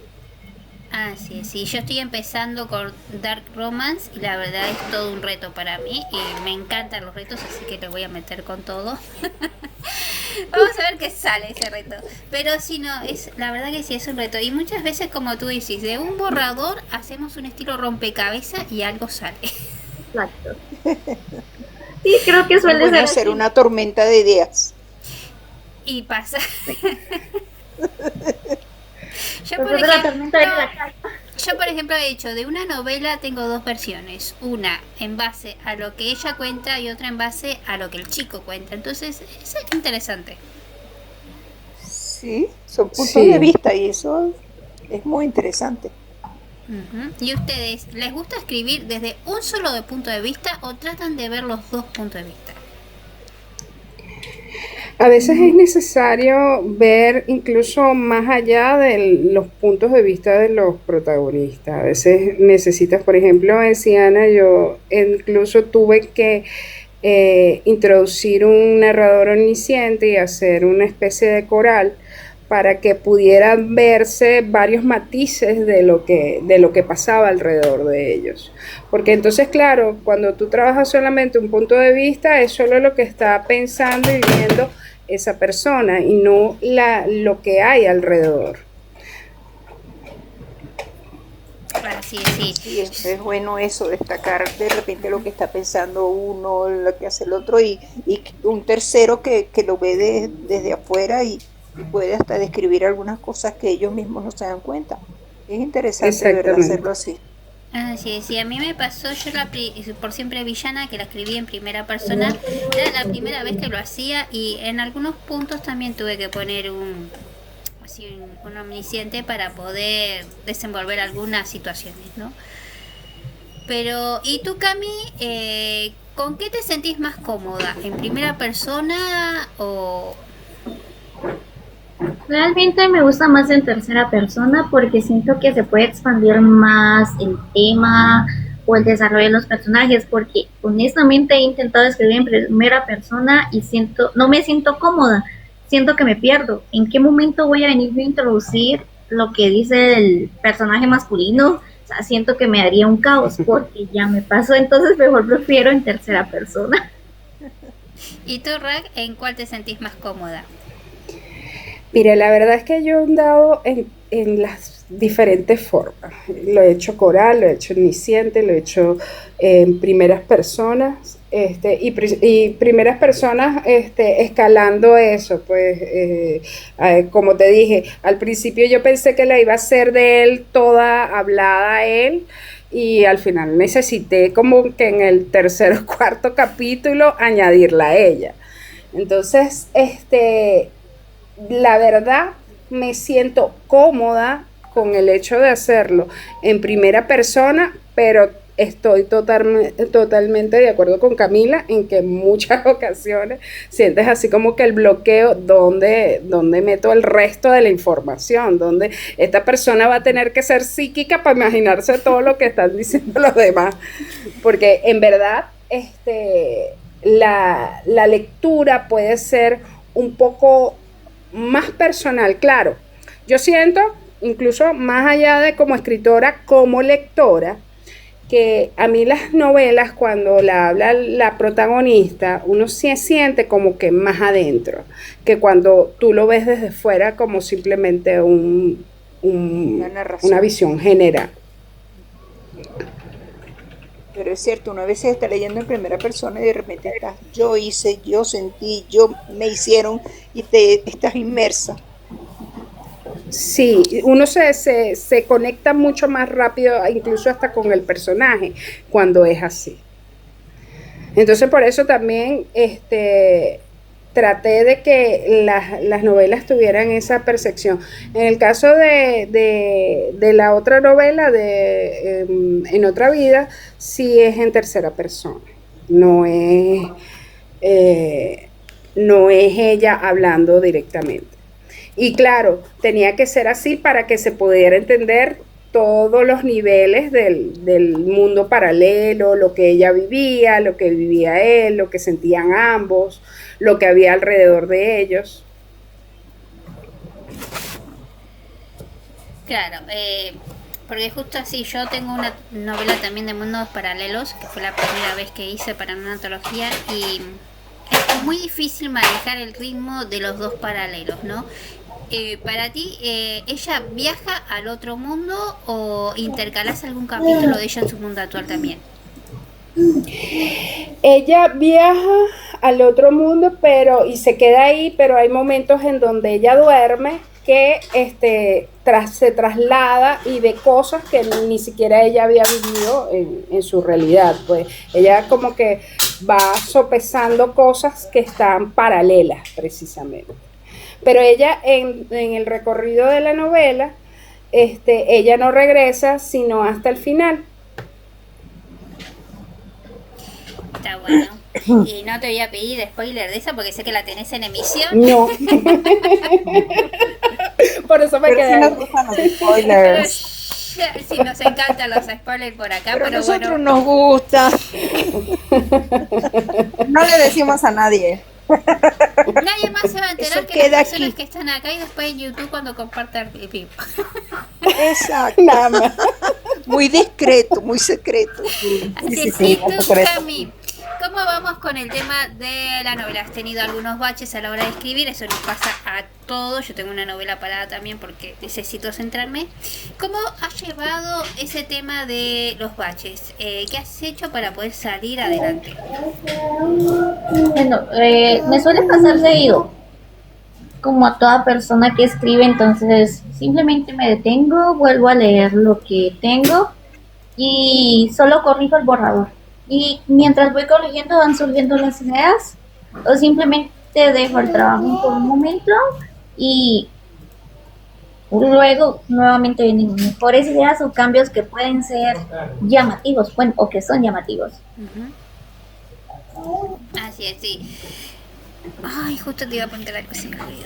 Ah, sí, yo estoy empezando con Dark Romance y la verdad es todo un reto para mí y me encantan los retos, así que le voy a meter con todo. Vamos a ver qué sale ese reto. Pero si no, la verdad que sí es un reto. Y muchas veces, como tú dices, de un borrador hacemos un estilo rompecabezas y algo sale. Exacto. Sí, creo que suele ser una tormenta de ideas. Y pasa. Yo por ejemplo he hecho de una novela, tengo 2 versiones, una en base a lo que ella cuenta y otra en base a lo que el chico cuenta, entonces es interesante. Sí, son puntos de vista y eso es muy interesante. Ujú. ¿Y ustedes, les gusta escribir desde un solo punto de vista o tratan de ver los dos puntos de vista? A veces es necesario ver incluso más allá de los puntos de vista de los protagonistas. A veces necesitas, por ejemplo, en Siana yo incluso tuve que introducir un narrador omnisciente y hacer una especie de coral para que pudieran verse varios matices de lo que pasaba alrededor de ellos. Porque entonces, claro, cuando tú trabajas solamente un punto de vista, es solo lo que está pensando y viendo esa persona y no lo que hay alrededor. Así es, sí. Sí, es bueno eso, destacar de repente lo que está pensando uno, lo que hace el otro y un tercero que lo ve desde afuera y puede hasta describir algunas cosas que ellos mismos no se dan cuenta. Es interesante de verdad Exactamente. hacerlo así. Así es, sí, a mí me pasó, yo por siempre villana, que la escribí en primera persona, era la primera vez que lo hacía y en algunos puntos también tuve que poner un omnisciente para poder desenvolver algunas situaciones, ¿no? Pero, ¿y tú, Cami, con qué te sentís más cómoda? ¿En primera persona o...? Realmente me gusta más en tercera persona porque siento que se puede expandir más el tema o el desarrollo de los personajes, porque honestamente he intentado escribir en primera persona y no me siento cómoda, siento que me pierdo. ¿En qué momento voy a venir a introducir lo que dice el personaje masculino? O sea, siento que me haría un caos porque ya me pasó, entonces mejor prefiero en tercera persona. ¿Y tú, Rag, en cuál te sentís más cómoda? Mire, la verdad es que yo he andado en las diferentes formas. Lo he hecho coral, lo he hecho omnisciente, lo he hecho en primeras personas, y primeras personas escalando eso, pues como te dije, al principio yo pensé que la iba a hacer de él toda hablada a él, y al final necesité como que en el tercer o cuarto capítulo añadirla a ella. Entonces, la verdad me siento cómoda con el hecho de hacerlo en primera persona, pero estoy totalmente de acuerdo con Camila en que en muchas ocasiones sientes así como que el bloqueo donde meto el resto de la información, donde esta persona va a tener que ser psíquica para imaginarse todo lo que están diciendo los demás, porque en verdad la lectura puede ser un poco más personal, claro. Yo siento, incluso más allá de como escritora, como lectora, que a mí las novelas, cuando la habla la protagonista, uno se siente como que más adentro, que cuando tú lo ves desde fuera como simplemente una visión general. Pero es cierto, una vez está leyendo en primera persona y de repente estás, yo hice, yo sentí, yo me hicieron y te estás inmersa. Sí, uno se conecta mucho más rápido, incluso hasta con el personaje, cuando es así. Entonces por eso también traté de que las novelas tuvieran esa percepción. En el caso de la otra novela, En otra vida, sí es en tercera persona. No es, no es ella hablando directamente. Y claro, tenía que ser así para que se pudiera entender todos los niveles del mundo paralelo, lo que ella vivía, lo que vivía él, lo que sentían ambos, lo que había alrededor de ellos. Claro, porque justo así, yo tengo una novela también de mundos paralelos, que fue la primera vez que hice para una antología, y es muy difícil manejar el ritmo de los dos paralelos, ¿no? Para ti, ¿ella viaja al otro mundo o intercalas algún capítulo de ella en su mundo actual también? Ella viaja al otro mundo, y se queda ahí, pero hay momentos en donde ella duerme que se traslada y ve cosas que ni siquiera ella había vivido en su realidad. Pues ella como que va sopesando cosas que están paralelas precisamente. Pero ella en el recorrido de la novela ella no regresa sino hasta el final. Está bueno. Y no te voy a pedir spoiler de esa porque sé que la tenés en emisión. No. Por eso me Pero quedé sí nos ahí. gustan los Pero spoilers. sí, nos encantan los spoilers por acá, Pero a pero nosotros bueno. nos gusta. No le decimos a nadie. Nadie más se va a enterar Eso que las queda personas aquí. que están acá y después en YouTube cuando compartan el vivo. Exacto. Nada más. Muy discreto, muy secreto. Así sí, es. sí, Y es tú, secreto. Cami, ¿cómo vamos con el tema de la novela? ¿Has tenido algunos baches a la hora de escribir? Eso nos pasa a todos. Yo tengo una novela parada también porque necesito centrarme. ¿Cómo has llevado ese tema de los baches? ¿Qué has hecho para poder salir adelante? Bueno, me suele pasar seguido, como a toda persona que escribe, entonces simplemente me detengo, vuelvo a leer lo que tengo y solo corrijo el borrador. Y mientras voy corrigiendo van surgiendo las ideas, o simplemente dejo el trabajo por un momento y luego nuevamente vienen mejores ideas o cambios que pueden ser llamativos, bueno, o que son llamativos. Así es, sí. Ay, justo te iba a preguntar algo, se me olvidó.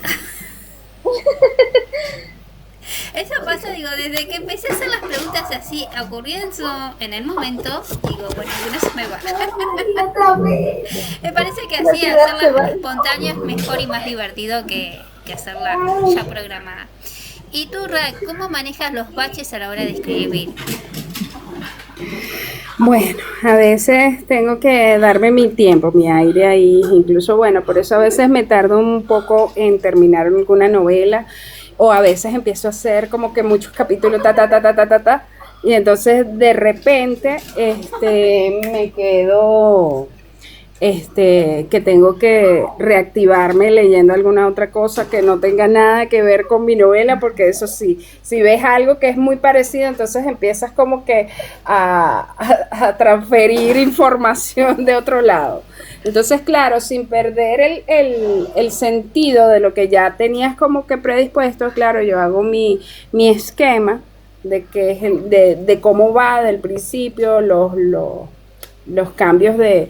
Eso pasa, digo, desde que empecé a hacer las preguntas así, ocurriendo en el momento, digo, bueno, alguna se me va. Me parece que así hacerlas espontáneas es mejor y más divertido que hacerla ya programada. Y tú, Rack, ¿cómo manejas los baches a la hora de escribir? Bueno, a veces tengo que darme mi tiempo, mi aire ahí, incluso bueno, por eso a veces me tardo un poco en terminar alguna novela, o a veces empiezo a hacer como que muchos capítulos, y entonces de repente me quedo que tengo que reactivarme leyendo alguna otra cosa que no tenga nada que ver con mi novela, porque eso sí, si ves algo que es muy parecido, entonces empiezas como que a transferir información de otro lado. Entonces, claro, sin perder el sentido de lo que ya tenías como que predispuesto, claro, yo hago mi esquema de, de cómo va del principio, los cambios de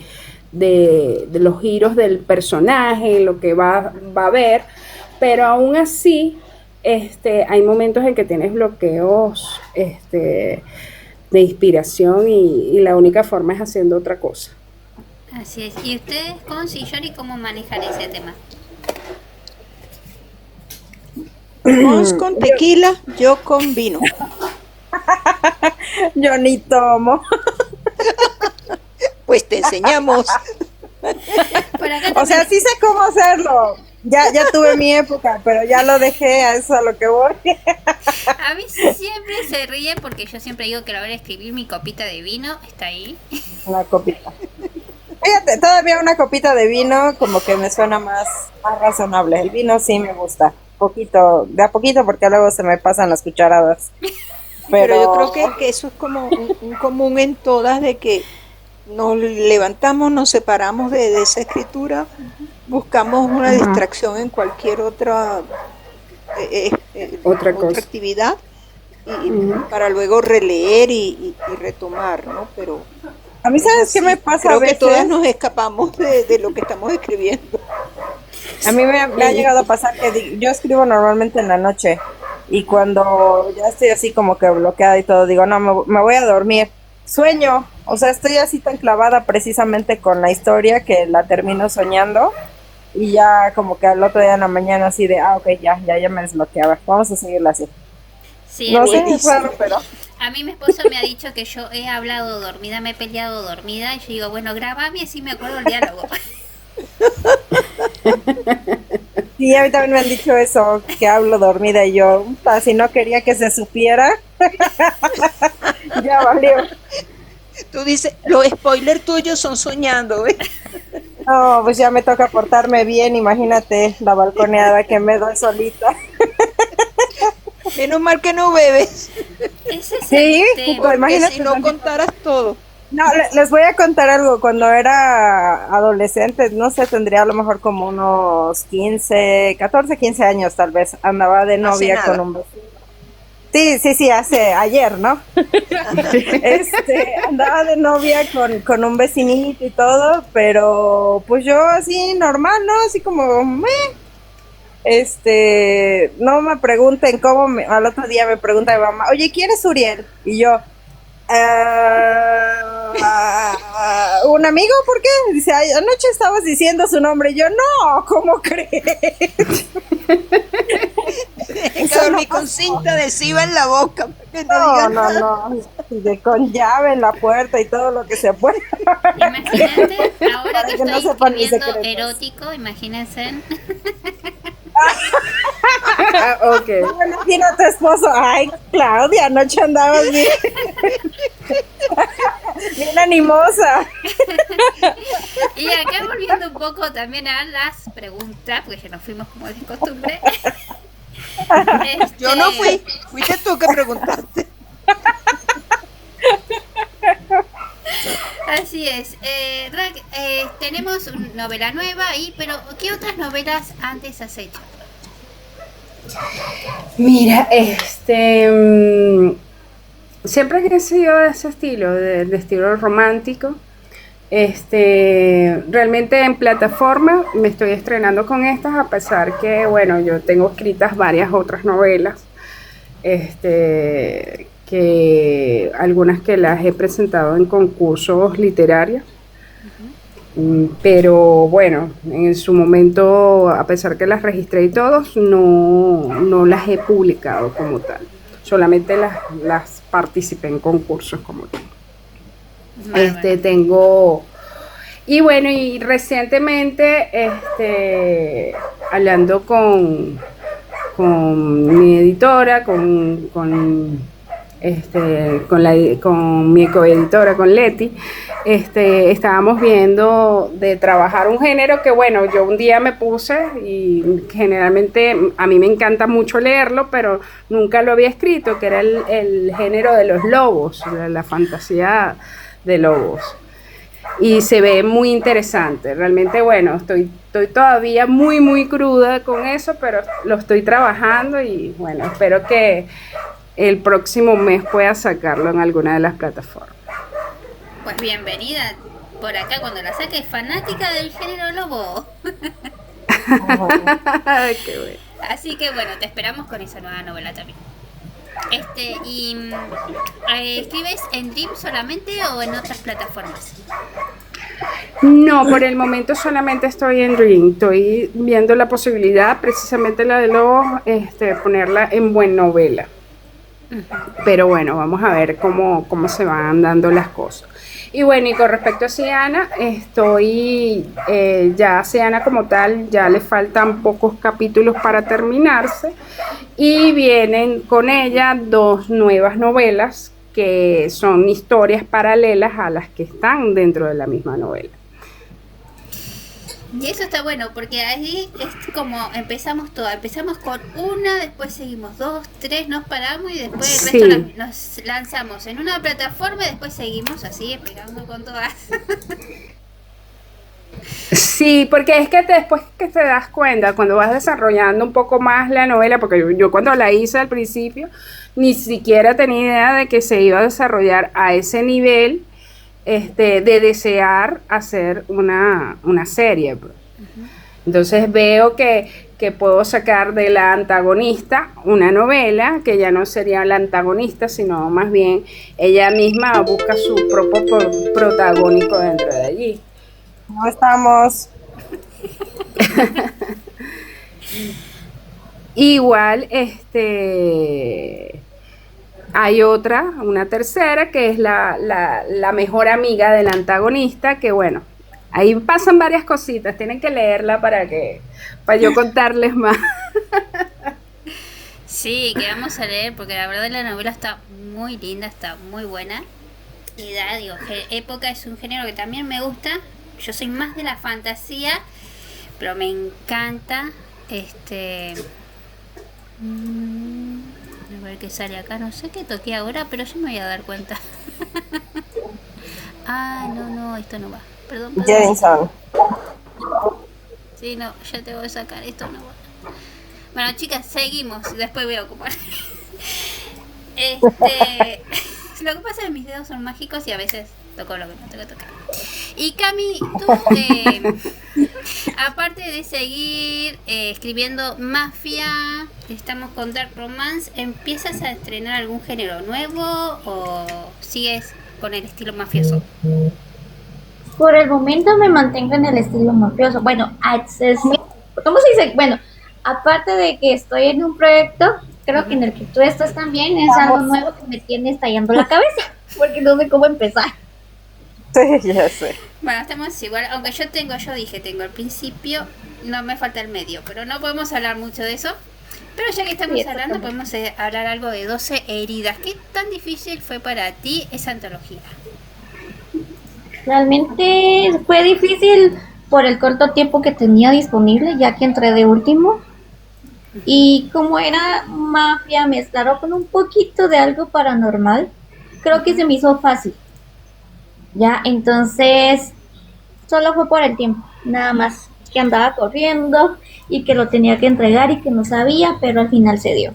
los giros del personaje, lo que va a ver, pero aún así hay momentos en que tienes bloqueos de inspiración y la única forma es haciendo otra cosa. Así es. ¿Y ustedes, Conci y Yori, cómo manejan ese tema? Vos con tequila, yo con vino. Yo ni tomo. Pues te enseñamos. Por acá O sea, sí sé cómo hacerlo. Ya tuve mi época, pero ya lo dejé, a eso a lo que voy. a mí siempre se ríe porque yo siempre digo que a la hora de escribir mi copita de vino está ahí. Una copita. Fíjate, todavía una copita de vino como que me suena más razonable. El vino sí me gusta. Poquito, de a poquito, porque luego se me pasan las cucharadas. Pero yo creo que eso es como un común en todas, de que nos levantamos, nos separamos de esa escritura, buscamos una distracción en cualquier otra otra actividad y para luego releer y retomar, ¿no? Pero a mí, ¿sabes qué me pasa creo a veces? que todas nos escapamos de lo que estamos escribiendo. A mí me ha llegado a pasar que yo escribo normalmente en la noche y cuando ya estoy así como que bloqueada y todo, digo, no, me voy a dormir. Sueño, o sea, estoy así tan clavada precisamente con la historia que la termino soñando y ya como que al otro día en la mañana así de, ok, ya me desbloqueaba, vamos a seguirla así. Sí, No sé, es raro, pero... A mí mi esposo me ha dicho que yo he hablado dormida, me he peleado dormida y yo digo, bueno, grabame así me acuerdo el diálogo. Sí, a mí también me han dicho eso, que hablo dormida y yo, si no quería que se supiera, ya valió. Tú dices, los spoilers tuyos son soñando, ¿eh? No, pues ya me toca portarme bien, imagínate la balconeada que me doy solita. Menos mal que no bebes, Ese es Sí, el tema. pues, porque imagínate. si no contaras todo. No, les voy a contar algo. Cuando era adolescente, no sé, tendría a lo mejor como unos 15, 14, 15 años tal vez. Andaba de No hace novia nada. con un vecino. Sí, hace ayer, ¿no? Andaba de novia con un vecinito y todo, pero pues yo así normal, ¿no? Así como, no me pregunten al otro día me pregunta mi mamá, oye, ¿quién es Uriel? Y yo, ¿un amigo? ¿Por qué? Dice, ay, anoche estabas diciendo su nombre. Y yo, no, ¿cómo crees? Que dormí con cinta adhesiva en la boca. No. Con llave en la puerta y todo lo que se puede. Imagínate, ahora Para que que no estoy sepan mis escribiendo secretos. erótico, imagínense. Ok. Imagina a tu esposo, ay, Claudia, anoche andabas bien, bien animosa. Y acá volviendo un poco también a las preguntas, porque ya nos fuimos como de costumbre. Yo no fui, fuiste tú que preguntaste. Así es. Rack, tenemos una novela nueva ahí, pero ¿qué otras novelas antes has hecho? Mira, siempre he sido de ese estilo, de estilo romántico. Realmente en plataforma me estoy estrenando con estas, a pesar que, bueno, yo tengo escritas varias otras novelas, que algunas que las he presentado en concursos literarios. Pero bueno, en su momento, a pesar que las registré y todos, no las he publicado como tal. Solamente las participé en concursos como tal. Tengo... Y bueno, y recientemente, hablando con mi editora, con mi coeditora, con Leti, estábamos viendo de trabajar un género que, bueno, yo un día me puse y generalmente a mí me encanta mucho leerlo, pero nunca lo había escrito, que era el género de los lobos, la fantasía de lobos. Y se ve muy interesante. Realmente, bueno, estoy todavía muy, muy cruda con eso, pero lo estoy trabajando y, bueno, espero que el próximo mes pueda sacarlo en alguna de las plataformas. Pues bienvenida por acá cuando la saques, fanática del género lobo. Qué bueno. Así que bueno, te esperamos con esa nueva novela también. ¿Escribes en Dream solamente o en otras plataformas? No, por el momento solamente estoy en Dream. Estoy viendo la posibilidad, precisamente la de Lobos, ponerla en Buen Novela. Pero bueno, vamos a ver cómo se van dando las cosas. Y bueno, y con respecto a Ciana, ya Ciana como tal, ya le faltan pocos capítulos para terminarse y vienen con ella 2 nuevas novelas que son historias paralelas a las que están dentro de la misma novela. Y eso está bueno, porque ahí es como empezamos con una, después seguimos 2, 3, nos paramos y después el resto nos lanzamos en una plataforma y después seguimos así, pegando con todas. Sí, porque es que después que te das cuenta, cuando vas desarrollando un poco más la novela, porque yo cuando la hice al principio, ni siquiera tenía idea de que se iba a desarrollar a ese nivel, de desear hacer una serie. Entonces veo que puedo sacar de la antagonista una novela que ya no sería la antagonista, sino más bien ella misma busca su propio protagónico dentro de allí. ¿Cómo estamos? Igual, hay una tercera, que es la mejor amiga del antagonista, que bueno, ahí pasan varias cositas, tienen que leerla para yo contarles más. Sí, que vamos a leer, porque la verdad la novela está muy linda, está muy buena. Y época es un género que también me gusta. Yo soy más de la fantasía, pero me encanta. A ver qué sale acá, no sé qué toqué ahora, pero yo me voy a dar cuenta. No, esto no va. Perdón. Jameson. Sí, no, ya te voy a sacar, esto no va. Bueno, chicas, seguimos, después veo cómo. Lo que pasa es que mis dedos son mágicos y a veces toco lo que no tengo que tocar. Y Cami, tú, aparte de seguir escribiendo Mafia, estamos con Dark Romance, ¿empiezas a estrenar algún género nuevo o sigues con el estilo mafioso? Por el momento me mantengo en el estilo mafioso. Bueno, ¿cómo se dice? Bueno, aparte de que estoy en un proyecto, creo que en el que tú estás también, es algo nuevo que me tiene estallando la cabeza, porque no sé cómo empezar. Sí, ya sé. Bueno, estamos igual, aunque yo tengo el principio, no me falta el medio, pero no podemos hablar mucho de eso. Pero ya que estamos hablando, podemos hablar algo de 12 heridas. ¿Qué tan difícil fue para ti esa antología? Realmente fue difícil por el corto tiempo que tenía disponible, ya que entré de último. Y como era mafia mezclado con un poquito de algo paranormal, creo que se me hizo fácil. Ya, entonces solo fue por el tiempo, nada más. Que andaba corriendo y que lo tenía que entregar y que no sabía, pero al final se dio.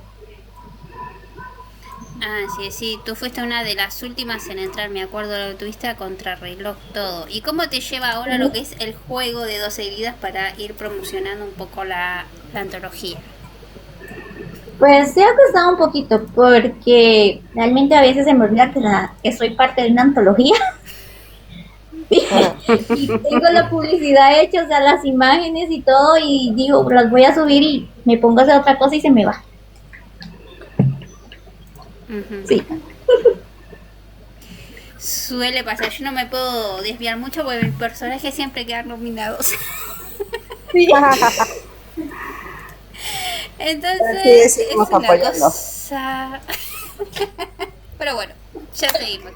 Ah, sí, tú fuiste una de las últimas en entrar, me acuerdo lo que tuviste a contrarreloj todo. ¿Y cómo te lleva ahora lo que es el juego de 12 vidas para ir promocionando un poco la antología? Pues se ha costado un poquito porque realmente a veces se me olvida que soy parte de una antología. Y tengo la publicidad hecha, o sea, las imágenes y todo, y digo, las voy a subir y me pongo a hacer otra cosa y se me va. Sí. Suele pasar, yo no me puedo desviar mucho porque mis personajes siempre quedan nominados. Sí. Entonces es una cosa. Pero bueno, ya seguimos.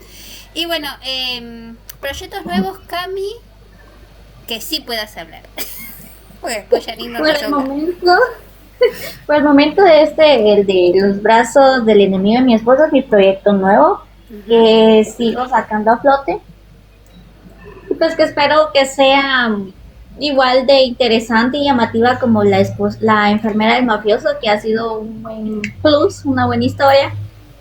Y bueno, proyectos nuevos, Cami, que sí puedas hablar. Pues después ya ni no Por el momento el de los brazos del enemigo de mi esposo es mi proyecto nuevo, que sigo sacando a flote. Y pues que espero que sea igual de interesante y llamativa como la enfermera del mafioso, que ha sido un buen plus, una buena historia,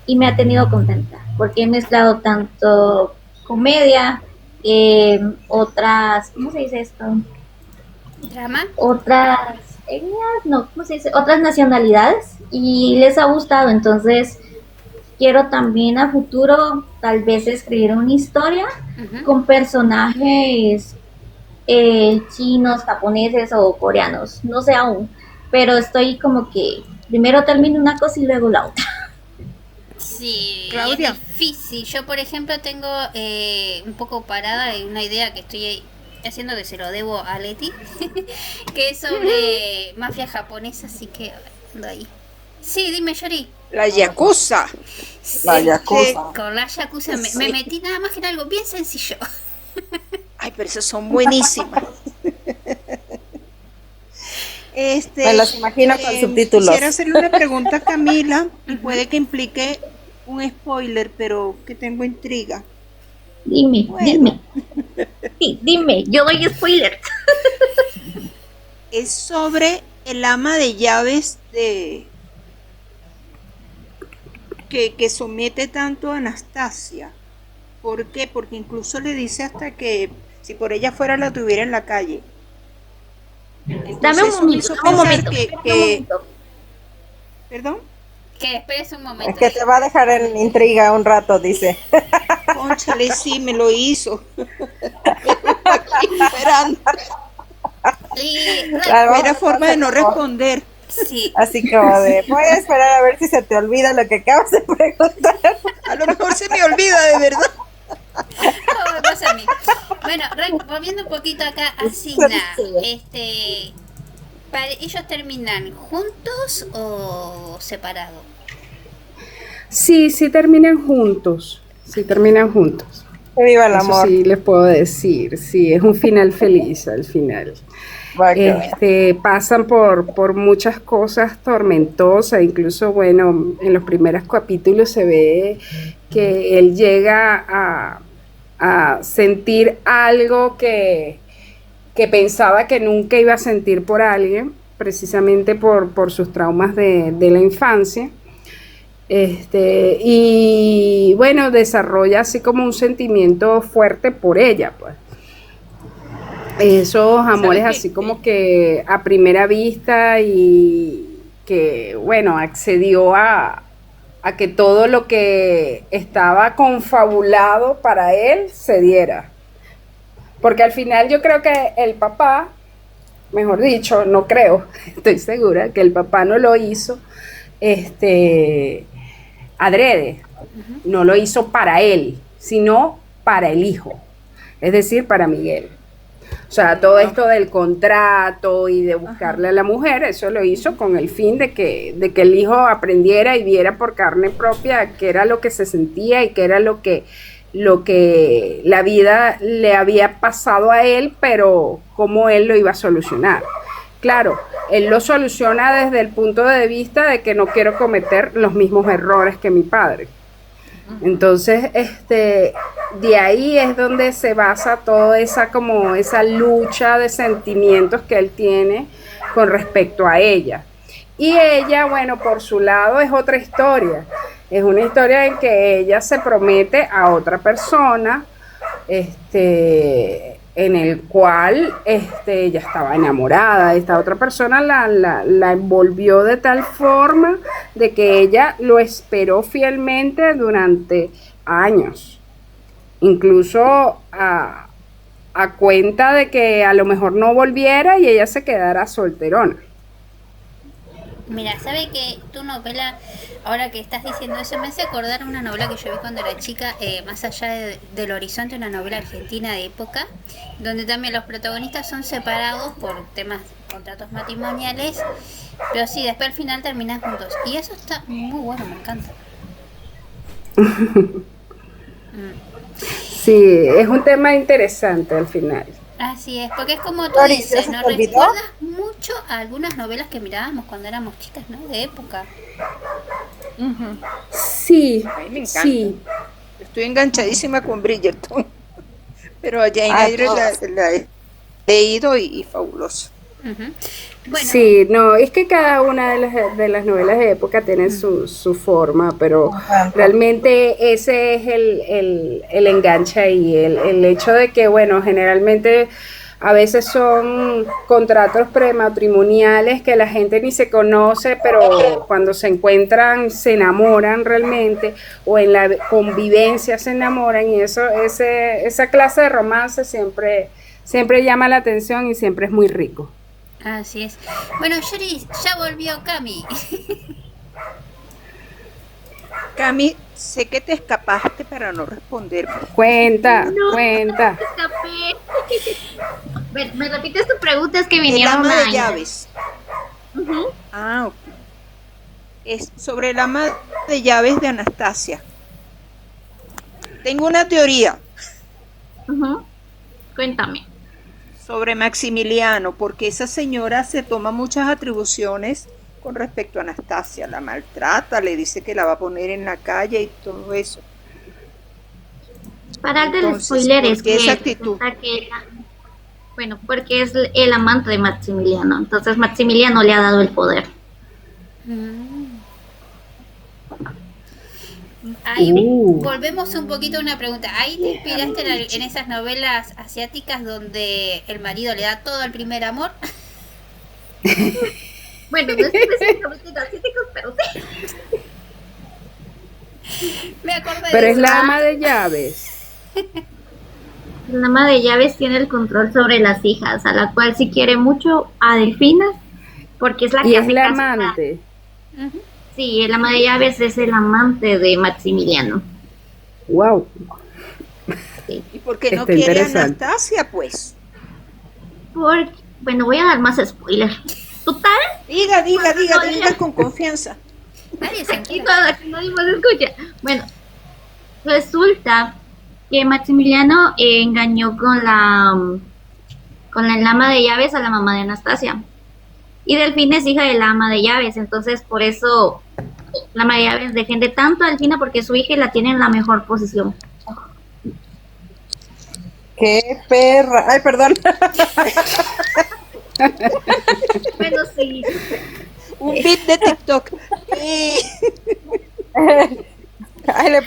y me ha tenido contenta, porque he mezclado tanto comedia, otras, ¿cómo se dice esto? ¿Drama? Otras etnias, ¿cómo se dice? Otras nacionalidades, y les ha gustado. Entonces quiero también a futuro tal vez escribir una historia con personajes chinos, japoneses o coreanos, no sé aún, pero estoy como que primero termino una cosa y luego la otra. Sí, Claudia. es difícil. Yo, por ejemplo, tengo un poco parada en una idea que estoy haciendo, que se lo debo a Leti, que es sobre mafia japonesa, así que ando ahí. Sí, dime, Yori. La Yakuza. La Yakuza. Con la Yakuza me metí nada más que en algo bien sencillo. Ay, pero esas son buenísimas. Me las imagino con subtítulos. Quisiera hacerle una pregunta a Camila y puede que implique un spoiler, pero que tengo intriga. Dime. Sí, dime, yo doy spoiler. Es sobre el ama de llaves que somete tanto a Anastasia. ¿Por qué? Porque incluso le dice hasta que si por ella fuera la tuviera en la calle. Entonces, Dame un momento. ¿Perdón? Que esperes un momento. Es que te va a dejar en intriga un rato, dice. Cónchale, sí, me lo hizo. Aquí esperando. Era forma de no responder. Sí. Así como de, voy a esperar a ver si se te olvida lo que acabas de preguntar. A lo mejor se me olvida de verdad. No, me pasa a mí. Bueno, volviendo un poquito acá a Signa, ¿ellos terminan juntos o separados? Sí, sí terminan juntos. Que viva el Eso amor. sí les puedo decir, sí, es un final feliz al final. Pasan por muchas cosas tormentosas, incluso, bueno, en los primeros capítulos se ve que él llega a sentir algo que pensaba que nunca iba a sentir por alguien, precisamente por sus traumas de la infancia. Y bueno, desarrolla así como un sentimiento fuerte por ella, pues. Esos amores ¿Sabes así qué? como que a primera vista y que, bueno, accedió a que todo lo que estaba confabulado para él se diera. Porque al final yo creo que el papá, mejor dicho, no creo, estoy segura que el papá no lo hizo este, adrede, no lo hizo para él, sino para el hijo, es decir, para Miguel. O sea, todo esto del contrato y de buscarle a la mujer, eso lo hizo con el fin de que el hijo aprendiera y viera por carne propia qué era lo que se sentía y qué era lo que la vida le había pasado a él, pero cómo él lo iba a solucionar. Claro, él lo soluciona desde el punto de vista de que no quiero cometer los mismos errores que mi padre. Entonces, de ahí es donde se basa toda esa lucha de sentimientos que él tiene con respecto a ella. Y ella, bueno, por su lado es otra historia. Es una historia en que ella se promete a otra persona, en el cual ella estaba enamorada. Esta otra persona la envolvió de tal forma de que ella lo esperó fielmente durante años, incluso a cuenta de que a lo mejor no volviera y ella se quedara solterona. Mira, ¿sabe que tu novela, ahora que estás diciendo eso, me hace acordar una novela que yo vi cuando era chica, Más allá del horizonte, una novela argentina de época, donde también los protagonistas son separados por temas, contratos matrimoniales, pero sí, después al final terminan juntos. Y eso está muy bueno, me encanta. Sí, es un tema interesante al final. Así es, porque es como tú Flori, ¿ya dices, se nos te olvidó? recuerda mucho a algunas novelas que mirábamos cuando éramos chicas, ¿no? De época. Sí, A mí me encanta. sí. Estoy enganchadísima con Bridgerton, pero a Jane Eyre no. la he leído y fabuloso. Ujú. Bueno, Sí, no, es que cada una de las novelas de época tiene su forma, pero realmente ese es el enganche ahí, el hecho de que, bueno, generalmente a veces son contratos prematrimoniales que la gente ni se conoce, pero cuando se encuentran se enamoran realmente, o en la convivencia se enamoran, y esa clase de romance siempre llama la atención y siempre es muy rico. así es. Bueno, Yuri, ya volvió Cami. Cami, sé que te escapaste para no responder. Cuenta. Escapé. ¿Me repites tu pregunta? Es que El vinieron ama de a... llaves. Ujú, Ah, ok. Es sobre el ama de llaves de Anastasia. Tengo una teoría ujú. Cuéntame. sobre Maximiliano, porque esa señora se toma muchas atribuciones con respecto a Anastasia, la maltrata, le dice que la va a poner en la calle y todo eso. Para del Entonces, spoiler ¿por es qué que esa actitud? resulta que bueno, porque es el amante de Maximiliano. Entonces Maximiliano le ha dado el poder. Ahí volvemos un poquito a una pregunta. ¿Ahí te inspiraste en esas novelas asiáticas donde el marido le da todo al primer amor? Bueno, no es específicamente de asiáticos, pero sí. Me acordé Pero de es eso. la ama de llaves. El ama de llaves tiene el control sobre las hijas, a la cual sí quiere mucho a Delfina, porque es la Y que es hace la caso a- amante. Ujú. Sí, el ama de llaves es el amante de Maximiliano. Wow. Sí. ¿Y por qué no Está quiere a interesante. Anastasia, pues? Bueno, voy a dar más spoiler. Total, Diga no, con confianza. Nadie se aquí entera. nadie más escucha. Bueno, resulta que Maximiliano engañó con el ama de llaves a la mamá de Anastasia. Y Delfina es hija de la ama de llaves, entonces por eso la ama de llaves defiende tanto a Delfina porque su hija y la tiene en la mejor posición. ¡Qué perra! Ay, perdón. Bueno, sí. Un beat de TikTok. Sí.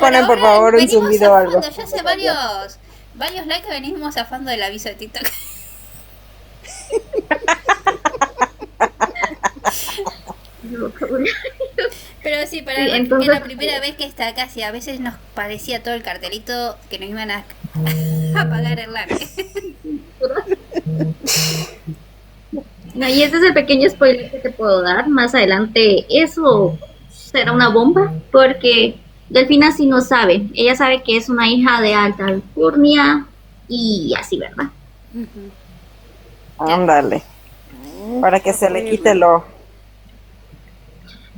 ponen por ahora favor un venimos zumbido o algo. zafando, ya hace varios likes que venimos zafando del aviso de TikTok. Pero sí, para Sí, Rick entonces- es la primera vez que está acá, sí, a veces nos parecía todo el cartelito que nos iban a pagar el like. No, y ese es el pequeño spoiler que te puedo dar. Más adelante eso será una bomba, porque Delfina sí no sabe. Ella sabe que es una hija de alta alcurnia y así, ¿verdad? Ándale. Para que se le quite lo...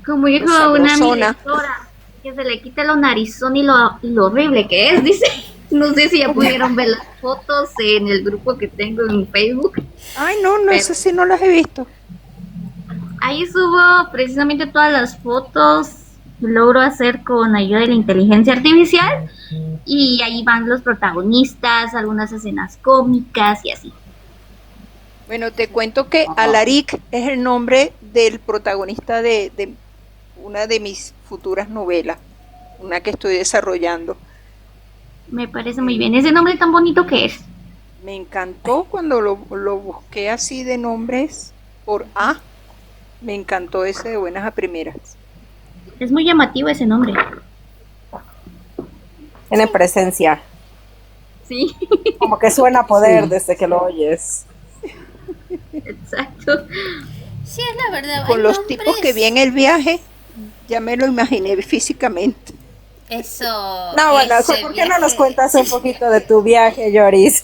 Como dijo Esa una narizona. directora, que se le quite lo narizón y lo horrible que es, dice. No sé si ya pudieron ver las fotos en el grupo que tengo en Facebook. Ay, no, Pero- esas sí no las he visto. Ahí subo precisamente todas las fotos, logro hacer con ayuda de la inteligencia artificial y ahí van los protagonistas, algunas escenas cómicas y así. Bueno, te cuento que Alaric es el nombre del protagonista de una de mis futuras novelas, una que estoy desarrollando. Me parece muy bien. Ese nombre tan bonito que es. Me encantó cuando lo busqué así de nombres por A. Me encantó ese de buenas a primeras. Es muy llamativo ese nombre. Tiene presencia. Sí, Como que suena a poder Sí. desde que lo oyes. exacto. Sí, es la verdad. Con hay los nombres- tipos que vi en el viaje, ya me lo imaginé físicamente. Eso. No, bueno, ese ¿por qué no nos viaje- cuentas un poquito de tu viaje, Yoris?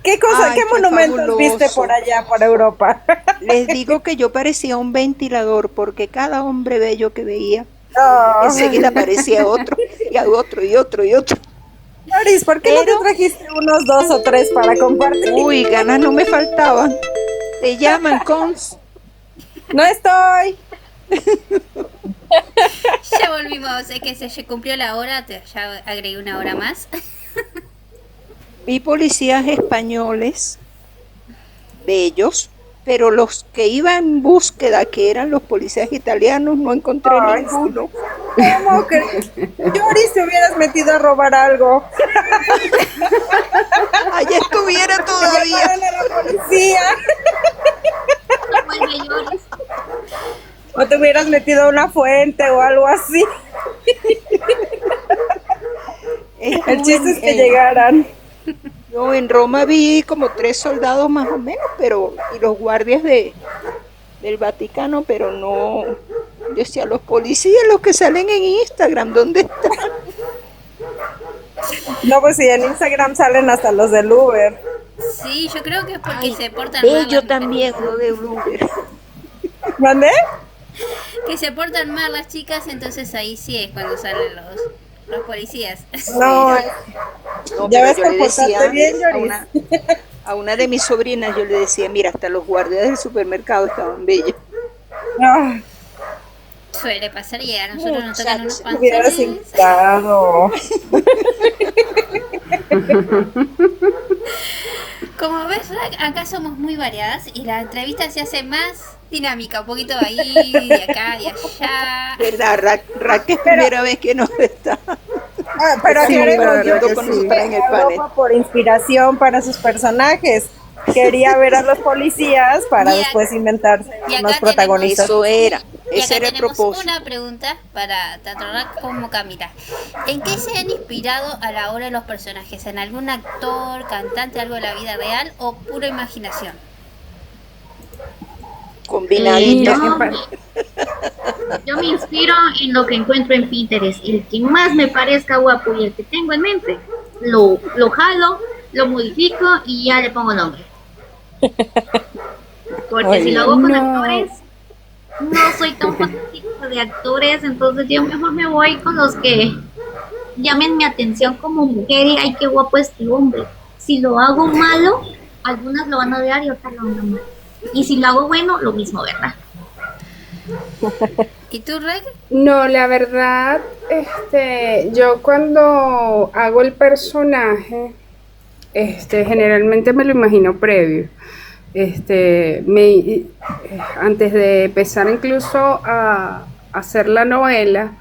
¿Qué cosa, Ay, qué fue monumentos fabuloso. viste por allá, por Europa? Les digo que yo parecía un ventilador porque cada hombre bello que veía, No. enseguida aparecía otro, y a otro, y otro, y otro. Yoris, ¿por qué no Pero- te trajiste unos 2 o 3 para compartir? Uy, ganas no me faltaban. Te llaman, Cons. No estoy. Ya volvimos, es que se cumplió la hora, ya agregué una hora más. Vi policías españoles, bellos, pero los que iban en búsqueda, que eran los policías italianos, no encontré Ay, ninguno. ¿Cómo crees? Yoris, te hubieras metido a robar algo. Allá estuviera todavía. Llamaron a la policía. Vuelve Lloris. O te hubieras metido a una fuente o algo así. El chiste es que llegaran. No, en Roma vi como 3 soldados más o menos, pero y los guardias del Vaticano, pero no. Yo decía, los policías, los que salen en Instagram, ¿dónde están? No, pues si en Instagram salen hasta los del Uber. Sí, yo creo que es porque se portan mal. Bello las también, uno de Uber. ¿Mandé? Que se portan mal las chicas, entonces ahí sí es cuando salen los policías. No, No, ya pero ves yo que le portaste decía bien, a Yoris. una de mis sobrinas, yo le decía, mira, hasta los guardias del supermercado estaban bellos. No, Suele pasar y a nosotros nos tocan unos te hubieras panzones. invitado. Como ves, acá somos muy variadas y la entrevista se hace más dinámica, un poquito ahí, de acá, de allá. ¿Verdad? Rack es primera vez que nos está. Pero Sí, aclaremos, la verdad yo que que sí. en el panel. Europa por inspiración para sus personajes. Quería ver a los policías para Y después inventarse y acá unos protagonistas. Eso era, Y ese acá era el tenemos propósito. una pregunta para tanto Rack como Camila. ¿En qué se han inspirado a la hora de los personajes? ¿En algún actor, cantante, algo de la vida real o pura imaginación? Combinadito. Yo me inspiro en lo que encuentro en Pinterest. El que más me parezca guapo y el que tengo en mente, lo jalo, lo modifico y ya le pongo nombre. Porque si lo hago con actores, no soy tan fanática de actores, entonces yo mejor me voy con los que llamen mi atención como mujer y ay, qué guapo este hombre. Si lo hago malo, algunas lo van a odiar y otras lo van a amar. Y si lo hago bueno, lo mismo, ¿verdad? ¿Y tú, Rack? No, la verdad, yo cuando hago el personaje, generalmente me lo imagino previo. Antes de empezar incluso a hacer la novela,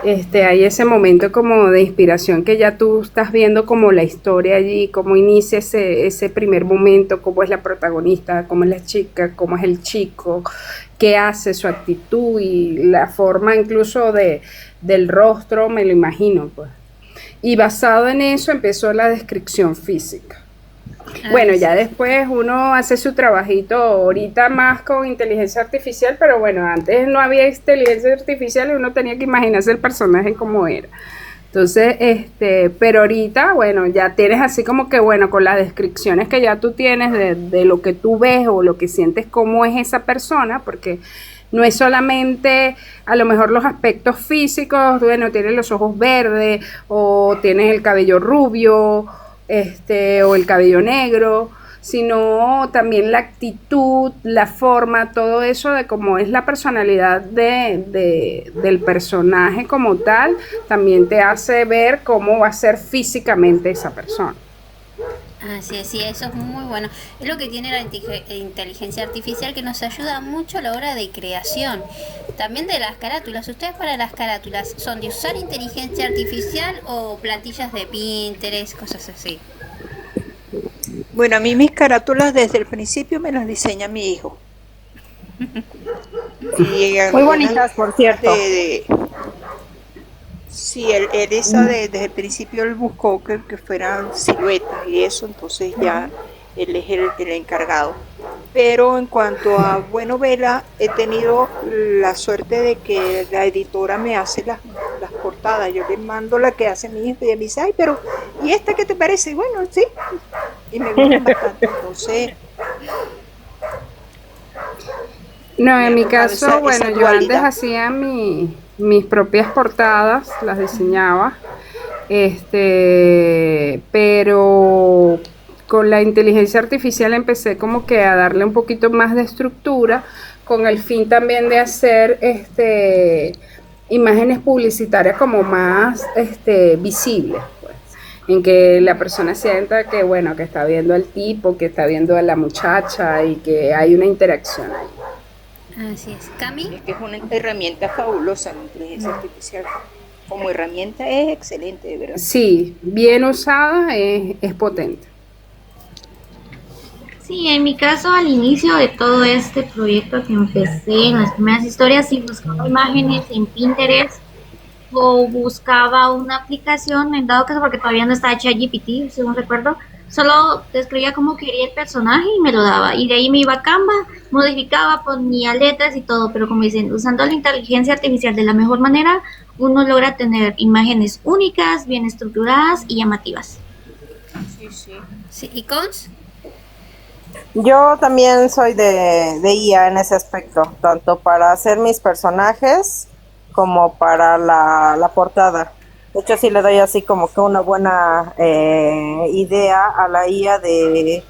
hay ese momento como de inspiración que ya tú estás viendo como la historia allí, cómo inicia ese primer momento, cómo es la protagonista, cómo es la chica, cómo es el chico, qué hace, su actitud y la forma incluso del rostro, me lo imagino, pues. Y basado en eso empezó la descripción física. Bueno, ya después uno hace su trabajito ahorita más con inteligencia artificial, pero bueno, antes no había inteligencia artificial y uno tenía que imaginarse el personaje como era. Entonces, pero ahorita, bueno, ya tienes así como que, bueno, con las descripciones que ya tú tienes de lo que tú ves o lo que sientes cómo es esa persona, porque no es solamente a lo mejor los aspectos físicos, bueno, tienes los ojos verdes o tienes el cabello rubio, o el cabello negro, sino también la actitud, la forma, todo eso de cómo es la personalidad del personaje como tal, también te hace ver cómo va a ser físicamente esa persona. Así es, sí, eso es muy bueno. Es lo que tiene la inteligencia artificial, que nos ayuda mucho a la hora de creación. También de las carátulas. ¿Ustedes para las carátulas son de usar inteligencia artificial o plantillas de Pinterest, cosas así? Bueno, a mí mis carátulas desde el principio me las diseña mi hijo. Muy bonitas, por cierto. Sí, él desde el principio él buscó que fueran siluetas y eso, entonces ya él es el encargado. Pero en cuanto a buenovela, he tenido la suerte de que la editora me hace las portadas. Yo le mando la que hace mi hijo y ella me dice, ay, pero ¿y esta qué te parece? Bueno, sí, y me gusta bastante, entonces... No, en mi caso, bueno, yo antes hacía mis propias portadas, las diseñaba, pero con la inteligencia artificial empecé como que a darle un poquito más de estructura, con el fin también de hacer imágenes publicitarias como más visibles, pues, en que la persona sienta que, bueno, que está viendo al tipo, que está viendo a la muchacha y que hay una interacción ahí. Así es. ¿Cami? Es que es una herramienta fabulosa la inteligencia artificial. Como herramienta es excelente, de verdad. Sí, bien usada es potente. Sí, en mi caso, al inicio de todo este proyecto que empecé, en las primeras historias, sí buscaba imágenes en Pinterest o buscaba una aplicación, en dado caso, porque todavía no estaba ChatGPT, según recuerdo, solo describía cómo quería el personaje y me lo daba. Y de ahí me iba a Canva, modificaba, ponía letras y todo, pero como dicen, usando la inteligencia artificial de la mejor manera, uno logra tener imágenes únicas, bien estructuradas y llamativas. Sí, ¿y Cons? Yo también soy de IA en ese aspecto, tanto para hacer mis personajes como para la portada. De hecho, sí le doy así como que una buena idea a la IA de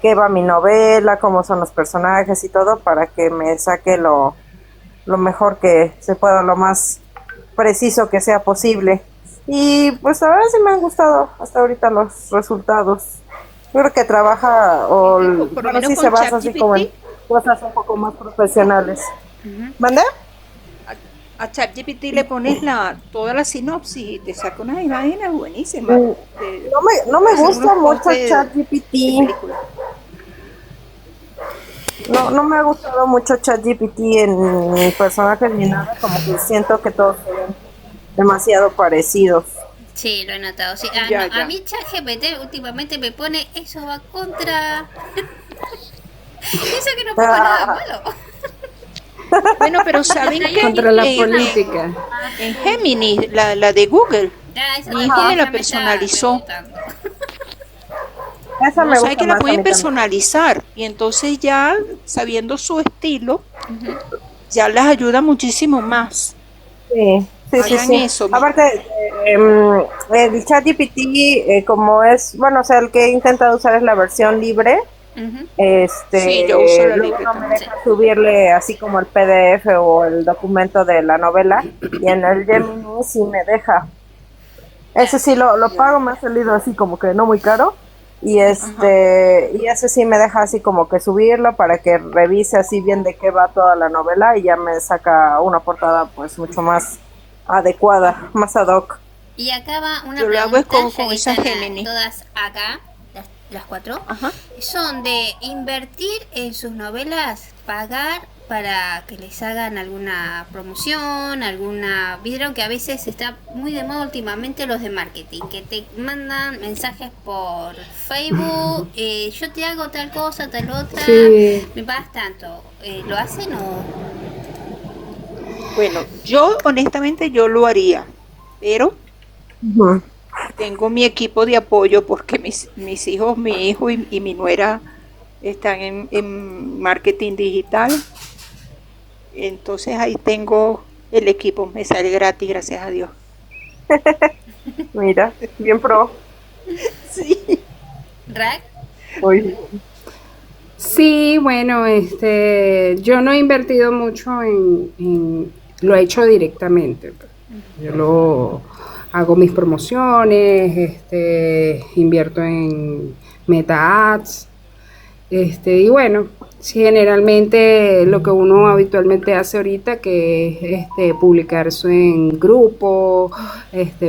qué va mi novela, cómo son los personajes y todo, para que me saque lo mejor que se pueda, lo más preciso que sea posible. Y pues a ver si me han gustado hasta ahorita los resultados. Yo creo que trabaja, bueno, sí se basa así como en cosas un poco más profesionales. ¿Mande? A ChatGPT le pones toda la sinopsis y te saca unas imágenes buenísimas. No me gusta mucho ChatGPT. No me ha gustado mucho ChatGPT en personajes ni nada, como que siento que todos se ven demasiado parecidos. Sí, lo he notado. Sí. A mí ChatGPT últimamente me pone eso va contra... Eso que no pongo nada malo. Bueno, pero ¿saben qué? Contra la política. En Gemini, la de Google, mi hijo me la personalizó. Esa me gusta que la más pueden personalizar y entonces ya sabiendo su estilo, ya les ayuda muchísimo más. Sí. Eso, aparte, el ChatGPT, como es, bueno, o sea, el que he intentado usar es la versión libre. Sí, yo uso la libre no me deja subirle así como el PDF o el documento de la novela, y en el Gemini sí me deja. Ese sí lo pago, me ha salido así como que no muy caro, y y ese sí me deja así como que subirlo para que revise así bien de qué va toda la novela y ya me saca una portada pues mucho más adecuada, más ad hoc. Y acá va una Yo lo hago es pregunta, con ya que esa están Gemini. todas acá, las cuatro. Ajá. Son de invertir en sus novelas, pagar para que les hagan alguna promoción, alguna... Vieron que a veces está muy de moda últimamente los de marketing, que te mandan mensajes por Facebook, yo te hago tal cosa, tal otra, Sí. me pagas tanto. ¿Lo hacen o...? Bueno, yo honestamente yo lo haría, pero Ujú. tengo mi equipo de apoyo porque mis hijos, mi hijo y mi nuera están en marketing digital. Entonces ahí tengo el equipo, me sale gratis, gracias a Dios. Mira, bien pro. Sí. ¿Rack? Uy, Sí, bueno, yo no he invertido mucho lo he hecho directamente. Yo lo hago mis promociones, invierto en Meta Ads, y bueno, sí, generalmente lo que uno habitualmente hace ahorita, que es publicarse en grupo,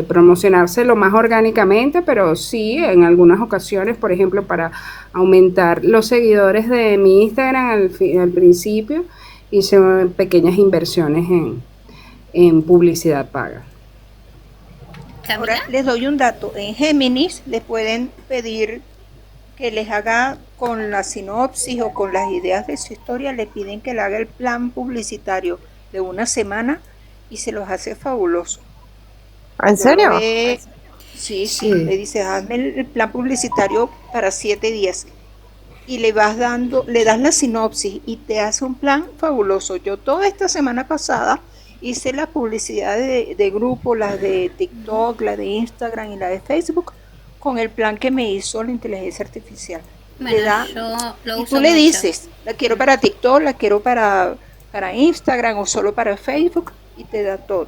promocionarse lo más orgánicamente, pero sí, en algunas ocasiones, por ejemplo, para aumentar los seguidores de mi Instagram al principio, hice pequeñas inversiones en publicidad paga. Ahora ¿Camila? les doy un dato. En Géminis les pueden pedir que les haga con la sinopsis o con las ideas de su historia, le piden que le haga el plan publicitario de una semana y se los hace fabuloso. ¿en Ya lo serio? ve, sí, Sí. le dices, hazme el plan publicitario para 7 días y le vas dando, le das la sinopsis y te hace un plan fabuloso. Yo toda esta semana pasada hice la publicidad de grupo, las de TikTok, la de Instagram y la de Facebook, con el plan que me hizo la inteligencia artificial. Bueno, Le da, yo lo y uso tú le mucho. dices, la quiero para TikTok, la quiero para Instagram o solo para Facebook y te da todo.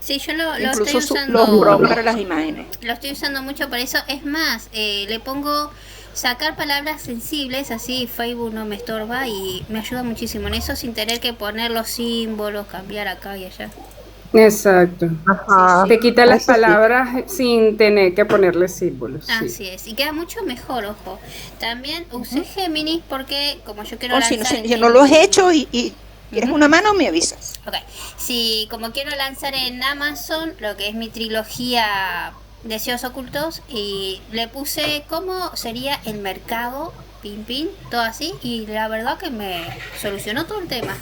Sí, yo lo estoy Incluso los usando, prompts para las imágenes. lo estoy usando mucho por eso. Es más, le pongo sacar palabras sensibles, así Facebook no me estorba y me ayuda muchísimo en eso sin tener que poner los símbolos, cambiar acá y allá. Exacto. Ajá. Te quita las Eso sí. palabras sin tener que ponerle símbolos. Sí. Así es, y queda mucho mejor, ojo. También usé Géminis porque como yo quiero O si no, lanzar si no lo has hecho y quieres una mano, me avisas. Ok, si como quiero lanzar en Amazon lo que es mi trilogía Deseos Ocultos y le puse cómo sería el mercado, pin pin, todo así y la verdad que me solucionó todo el tema.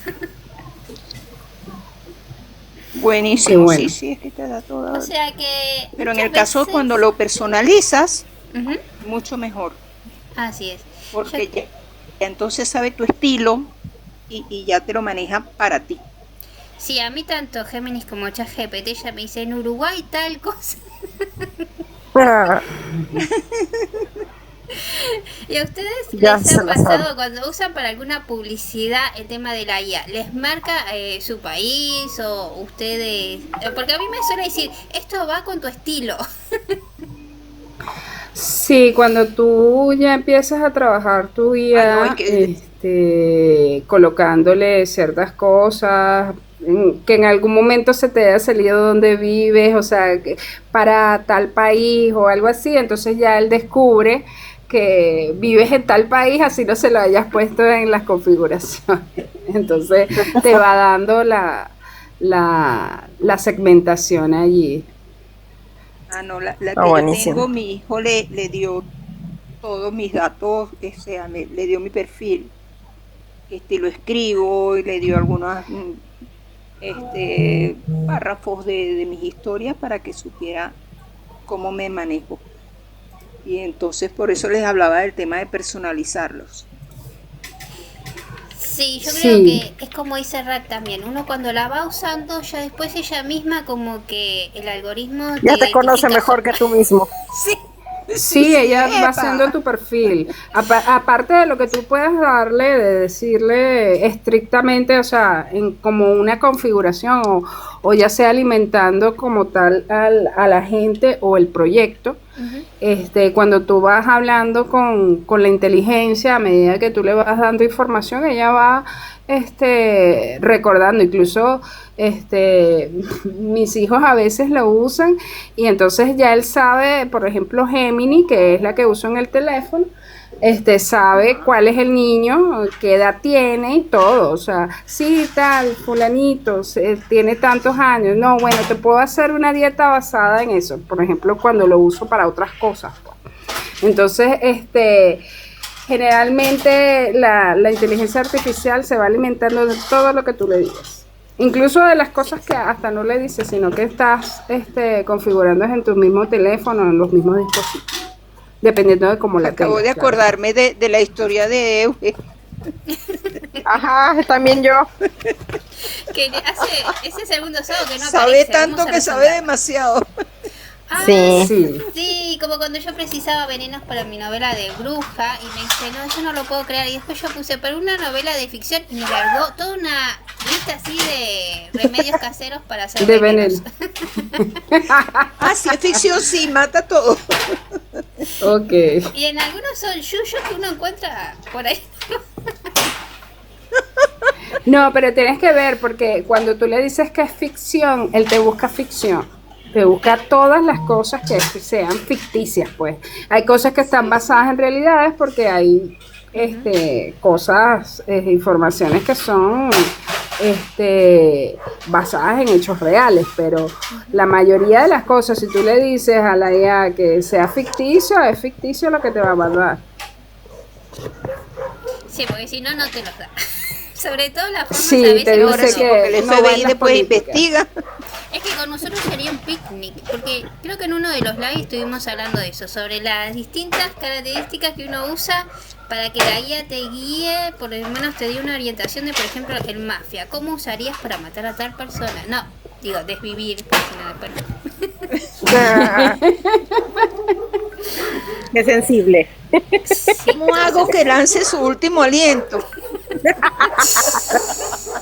Buenísimo, Qué bueno. sí, sí, es que te da todo. O sea que Pero en muchas el caso veces- cuando lo personalizas, Ujú, mucho mejor, así es. porque Yo- ya entonces sabe tu estilo y ya te lo maneja para ti. Sí, a mí tanto Géminis como ChatGPT ya me dice en Uruguay tal cosa. Ah, ¿Y a ustedes Ya les se ha la pasado sabe. cuando usan para alguna publicidad el tema de la IA? ¿Les marca su país o ustedes? Porque a mí me suele decir, esto va con tu estilo. Sí, cuando tú ya empiezas a trabajar tu Ah, no, IA, es que colocándole ciertas cosas, que en algún momento se te haya salido donde vives, o sea, para tal país o algo así, entonces ya él descubre que vives en tal país, así no se lo hayas puesto en las configuraciones. Entonces te va dando la segmentación allí. no, la Está que yo buenísimo. tengo, mi hijo le dio todos mis datos, o sea, le dio mi perfil, lo escribo y le dio algunos párrafos de mis historias para que supiera cómo me manejo. Y entonces por eso les hablaba del tema de personalizarlos. Sí, yo Sí. creo que es como dice Rack también. Uno cuando la va usando, ya después ella misma como que el algoritmo Ya te conoce identifica mejor que tú mismo. Sí. Sí, ella va ¡Epa! haciendo tu perfil. Aparte de lo que tú puedes darle, de decirle estrictamente, o sea, como una configuración o ya sea alimentando como tal a la gente o el proyecto, Cuando tú vas hablando con la inteligencia, a medida que tú le vas dando información, ella va recordando. Incluso mis hijos a veces lo usan y entonces ya él sabe, por ejemplo, Gemini, que es la que uso en el teléfono, sabe cuál es el niño, qué edad tiene y todo. O sea, sí, tal, fulanito, tiene tantos años. No, bueno, te puedo hacer una dieta basada en eso, por ejemplo, cuando lo uso para otras cosas. Entonces, generalmente la inteligencia artificial se va alimentando de todo lo que tú le digas. Incluso de las cosas que hasta no le dices, sino que estás configurando en tu mismo teléfono, en los mismos dispositivos. Dependiendo de cómo la tengas. Acabo de acordarme de la historia de Euge. Ajá, también yo. Que hace ese segundo sábado que no sabe aparece. Tanto que sabe demasiado. Sí, como cuando yo precisaba venenos para mi novela de bruja y me dice, no, yo no lo puedo crear. Y después yo puse para una novela de ficción y me largó toda una lista así de remedios caseros para hacer de venenos. Si es ficción, sí, mata todo. Ok. Y en algunos son yuyos que uno encuentra por ahí. No, pero tienes que ver, porque cuando tú le dices que es ficción, él te busca ficción. Te busca todas las cosas que sean ficticias, pues. Hay cosas que están basadas en realidades porque hay cosas, informaciones que son basadas en hechos reales, pero la mayoría de las cosas, si tú le dices a la IA que sea ficticio, es ficticio lo que te va a mandar. Sí, porque si no, no te los da. Sobre todo la forma Sí, a veces te Ahora dice sí, que porque el no FBI van las después políticas. investiga. Es que con nosotros sería un picnic, porque creo que en uno de los lives estuvimos hablando de eso, sobre las distintas características que uno usa para que la guía te guíe, por lo menos te dé una orientación de, por ejemplo, el mafia. ¿Cómo usarías para matar a tal persona? No, digo, desvivir, Qué sensible. ¿Cómo hago que lance su último aliento?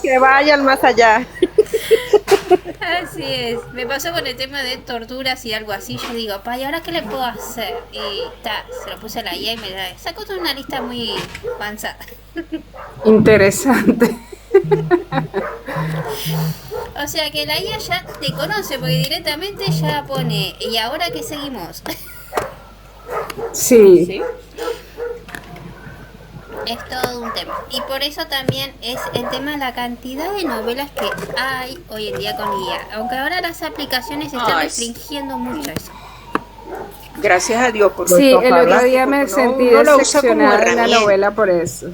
Que vayan más allá. Así es, me pasó con el tema de torturas y algo así. Yo digo, ¿y ahora qué le puedo hacer? Y se lo puse a la guía y me sacó toda una lista muy avanzada. Interesante. O sea que la IA ya te conoce, porque directamente ya pone, ¿y ahora qué seguimos? Sí. Es todo un tema. Y por eso también es el tema de la cantidad de novelas que hay hoy en día con IA. Aunque ahora las aplicaciones están restringiendo mucho eso. Gracias a Dios por Sí, el otro ojalá, día me porque sentí uno la usa como decepcionada de la herramienta. novela por eso.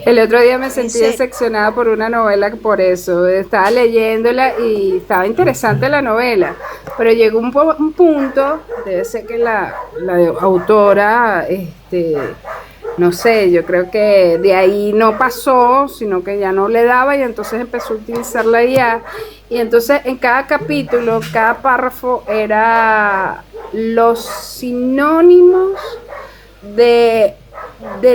El otro día me sentí serio? decepcionada por una novela por eso. Estaba leyéndola y estaba interesante la novela, pero llegó un punto, debe ser que la autora, no sé, yo creo que de ahí no pasó, sino que ya no le daba y entonces empezó a utilizar la IA. Y entonces en cada capítulo, cada párrafo era los sinónimos de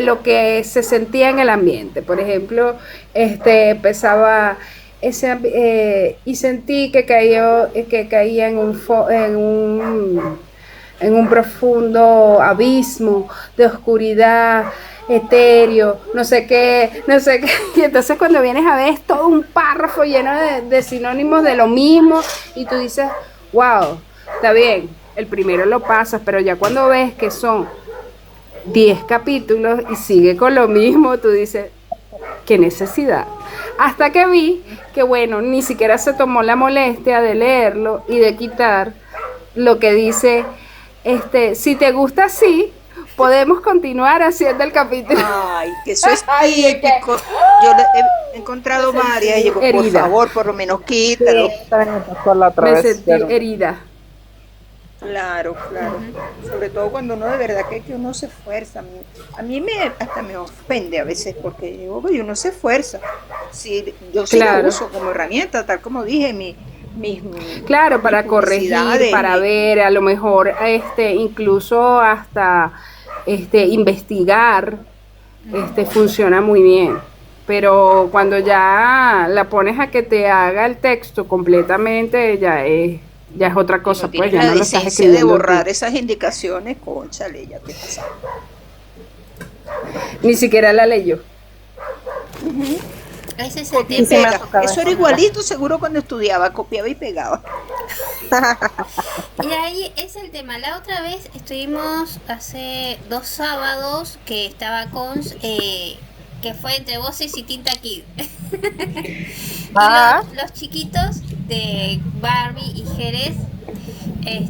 lo que se sentía en el ambiente. Por ejemplo, empezaba y sentí que caía en un profundo abismo de oscuridad, etéreo, no sé qué. Y entonces cuando vienes a ver es todo un párrafo lleno de sinónimos de lo mismo y tú dices, wow, está bien, el primero lo pasas, pero ya cuando ves que son 10 capítulos y sigue con lo mismo, tú dices, qué necesidad. Hasta que vi que, bueno, ni siquiera se tomó la molestia de leerlo y de quitar lo que dice, si te gusta así, podemos continuar haciendo el capítulo. Ay, que eso es típico. Yo he encontrado varias y digo, por herida. favor, por lo menos quítalo. Me sentí herida. Claro. Sobre todo cuando uno de verdad que uno se esfuerza. A mí hasta me ofende a veces porque digo, oye, uno se esfuerza. Si yo sí lo uso como herramienta, tal como dije, claro, para mis corregir, publicidades, para ver, a lo mejor incluso hasta investigar, funciona muy bien. Pero cuando ya la pones a que te haga el texto completamente, ya es ya es otra Y cosa, no pues tienes ya la no lo estás decencia de escribiendo tú. borrar esas indicaciones, cónchale, ya te pasa. Ni siquiera la leyó. Ese es el Copia y tema. Sí, me ha pega. tocado Eso era eso. igualito seguro cuando estudiaba, copiaba y pegaba. Y ahí es el tema. La otra vez estuvimos hace 2 sábados que estaba con que fue entre voces y Tinta Kid. Ah. Y los chiquitos de Barbie y Jerez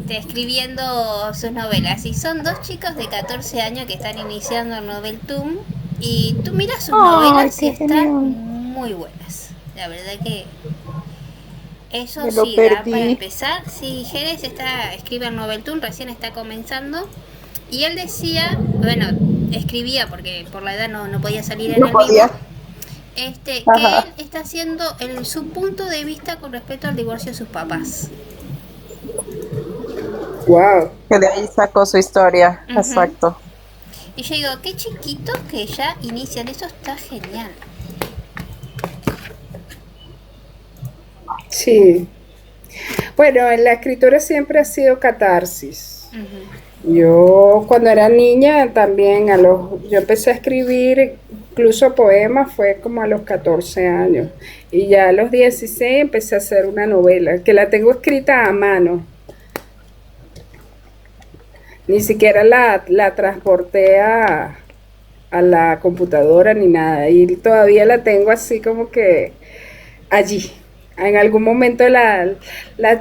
escribiendo sus novelas. Y son 2 chicos de 14 años que están iniciando el Noveltum. Y tú miras sus novelas y están muy buenas. La verdad que eso Me lo sí da para perdí. empezar. Sí, Jerez escribe el Noveltum, recién está comenzando. Y él decía, bueno, escribía porque por la edad no podía salir en No el podía. vivo. Que Ajá. él está haciendo su punto de vista con respecto al divorcio de sus papás. Wow. Que de ahí sacó su historia. Ujú. Exacto. Y yo digo, qué chiquito que ya inician, eso está genial. Sí. Bueno, en la escritura siempre ha sido catarsis. Ujú. Yo cuando era niña también yo empecé a escribir incluso poemas fue como a los 14 años y ya a los 16 empecé a hacer una novela que la tengo escrita a mano. Ni siquiera la transporté a la computadora ni nada y todavía la tengo así como que allí. En algún momento la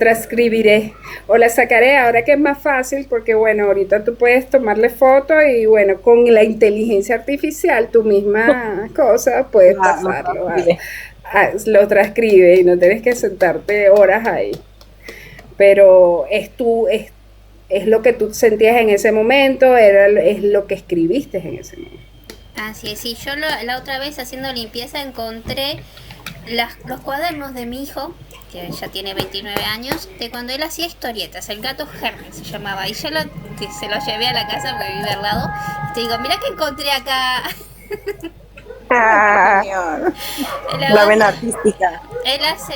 transcribiré o la sacaré ahora que es más fácil porque bueno, ahorita tú puedes tomarle foto y bueno, con la inteligencia artificial tu misma cosa puedes pasarlo, lo transcribe y no tienes que sentarte horas ahí. Pero es lo que tú sentías en ese momento, es lo que escribiste en ese momento. Así es, sí, yo la otra vez haciendo limpieza encontré los cuadernos de mi hijo, que ya tiene 29 años, de cuando él hacía historietas, el gato Herman se llamaba, y yo se lo llevé a la casa porque vive al lado, y te digo, mira que encontré acá. Genial. La vena artística. Él hace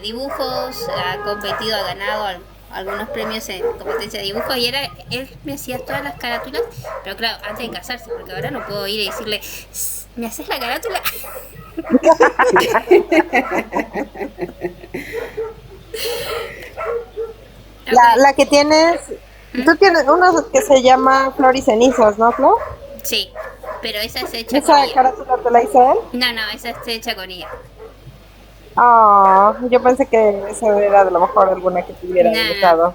dibujos, ha competido, ha ganado algunos premios en competencia de dibujo y él me hacía todas las carátulas, pero claro, antes de casarse, porque ahora no puedo ir y decirle, ¿me haces la carátula? La que tienes, tú tienes uno que se llama Flor y Cenizas, ¿no, Flor? Sí, pero esa es hecha con ¿Esa ella. carátula te la hizo él? No, esa está hecha con ella. Ah, yo pensé que esa era de lo mejor alguna que te hubiera dibujado.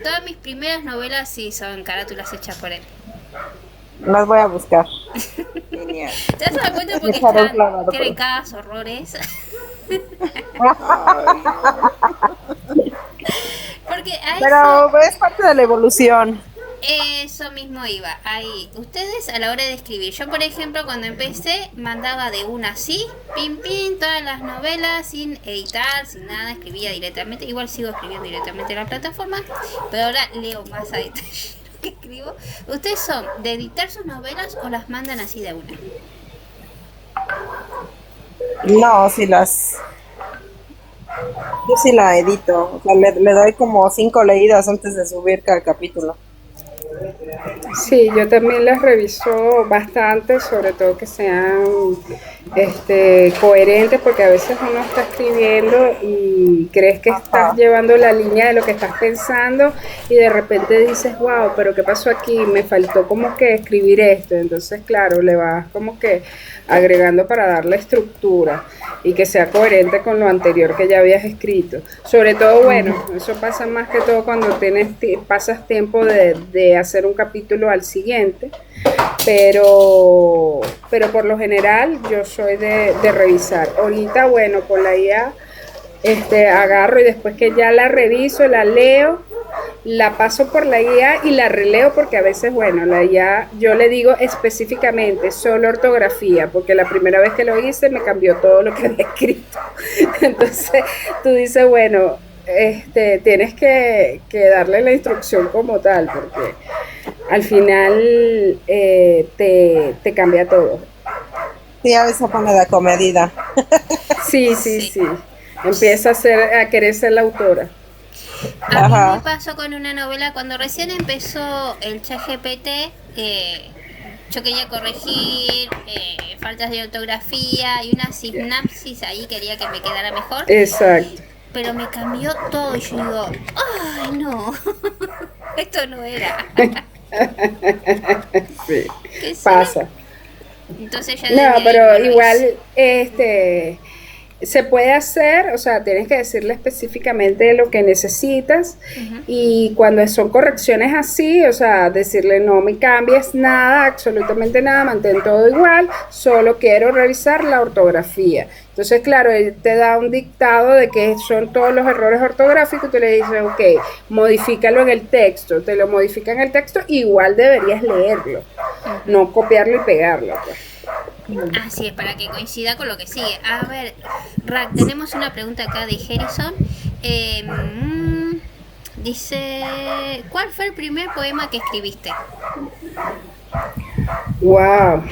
Todas mis primeras novelas sí son carátulas hechas por él. Las voy a buscar. Genial. ¿Te das cuenta porque Echaré un están clavado, crecadas, horrores? Porque a Pero es parte de la evolución. eso mismo iba. Ahí, ustedes a la hora de escribir. Yo, por ejemplo, cuando empecé, mandaba de una así, pim, pim, todas las novelas, sin editar, sin nada, escribía directamente. Igual sigo escribiendo directamente en la plataforma, pero ahora leo más a detalle lo que escribo. ¿Ustedes son de editar sus novelas o las mandan así de una? No, yo sí la edito. O sea, le doy como 5 leídas antes de subir cada capítulo. Sí, yo también las reviso bastante, sobre todo que sean coherentes, porque a veces uno está escribiendo y crees que estás llevando la línea de lo que estás pensando y de repente dices, wow, pero ¿qué pasó aquí? Me faltó como que escribir esto. Entonces, claro, le vas como que agregando para darle estructura y que sea coherente con lo anterior que ya habías escrito. Sobre todo, bueno, eso pasa más que todo cuando pasas tiempo de hacer un capítulo al siguiente, pero por lo general yo soy de revisar. Ahorita, bueno, con la IA agarro y después que ya la reviso, la leo, la paso por la IA y la releo porque a veces, bueno, la IA, yo le digo específicamente solo ortografía, porque la primera vez que lo hice me cambió todo lo que había escrito. Entonces tú dices, bueno, tienes que darle la instrucción como tal, porque al final te cambia todo. Sí, a veces pone de comedida. Sí. Empieza a querer ser la autora. A mí me Ajá. pasó con una novela cuando recién empezó el ChatGPT. Yo quería corregir faltas de ortografía y una sinapsis ahí quería que me quedara mejor, Exacto. pero me cambió todo y yo digo, ay no, esto no era. Sí, ¿Qué será? pasa. Entonces ya No, desde ahí pero no lo igual, hice. se puede hacer, o sea, tienes que decirle específicamente lo que necesitas Ujú. y cuando son correcciones así, o sea, decirle no me cambies nada, absolutamente nada, mantén todo igual, solo quiero revisar la ortografía. Entonces, claro, él te da un dictado de que son todos los errores ortográficos y tú le dices, ok, modifícalo en el texto, te lo modifica en el texto, igual deberías leerlo, no copiarlo y pegarlo, pues. Así es, para que coincida con lo que sigue. A ver, Rack, tenemos una pregunta acá de Harrison. Dice, ¿cuál fue el primer poema que escribiste? Wow.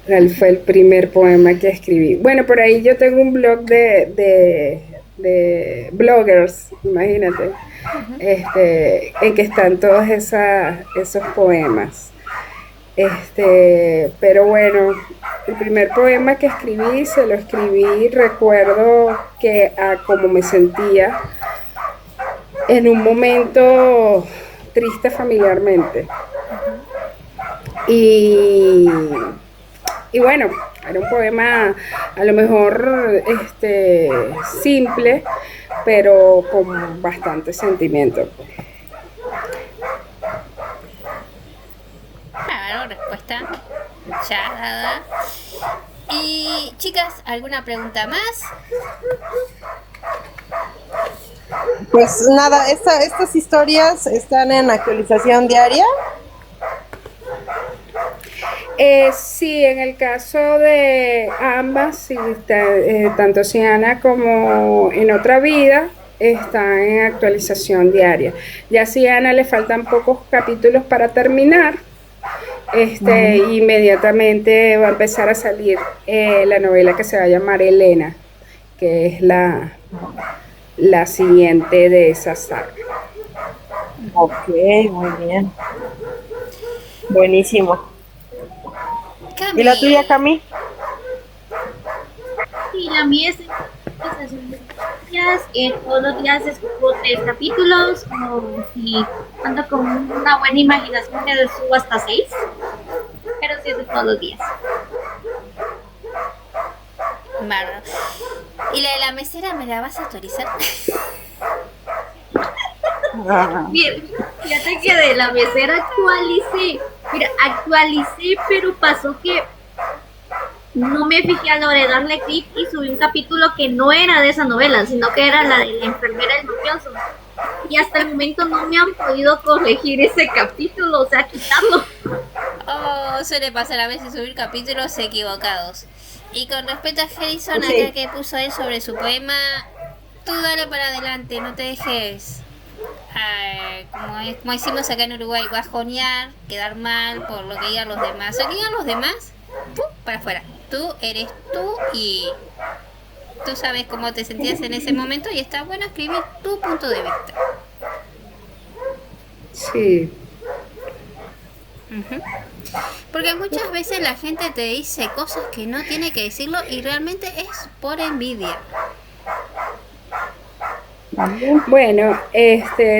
¿Cuál fue el primer poema que escribí? Bueno, por ahí yo tengo un blog de bloggers, imagínate, en que están todos esos poemas. Pero bueno, el primer poema que escribí, se lo escribí, recuerdo que a cómo me sentía en un momento triste familiarmente. Y, y bueno, era un poema a lo mejor simple, pero con bastante sentimiento. Claro, respuesta ya dada. Y chicas, ¿alguna pregunta más? Pues nada, estas historias están en actualización diaria. Sí, en el caso de ambas, sí, tanto Siana como En Otra Vida, están en actualización diaria. Ya a Siana le faltan pocos capítulos para terminar. Inmediatamente va a empezar a salir la novela que se va a llamar Elena, que es la siguiente de esa saga. Ok, muy bien. Buenísimo. Cami, ¿Y la tuya, Cami? Sí, la mía es en actualización de noticias, todos los días escribo 3 capítulos, o si ando con una buena imaginación me subo hasta 6, pero sí es de todos los días. bárbaro. ¿Y la de la mesera me la vas a autorizar? Bien, fíjate que de la mesera actualicé, mira, actualicé, pero pasó que no me fijé a la hora de darle clic y subí un capítulo que no era de esa novela, sino que era la de la enfermera del mafioso. Y hasta el momento no me han podido corregir ese capítulo, o sea, quitarlo. Oh, suele pasar a veces subir capítulos equivocados. Y con respecto a Harrison, Sí. acá que puso él sobre su poema, tú dale para adelante, no te dejes, como decimos acá en Uruguay, bajonear, quedar mal por lo que digan los demás. Lo que digan los demás, ¡pum!, para afuera. Tú eres tú y tú sabes cómo te sentías en ese momento y está bueno escribir tu punto de vista. Sí. Ujú. Porque muchas veces la gente te dice cosas que no tiene que decirlo y realmente es por envidia. Bueno,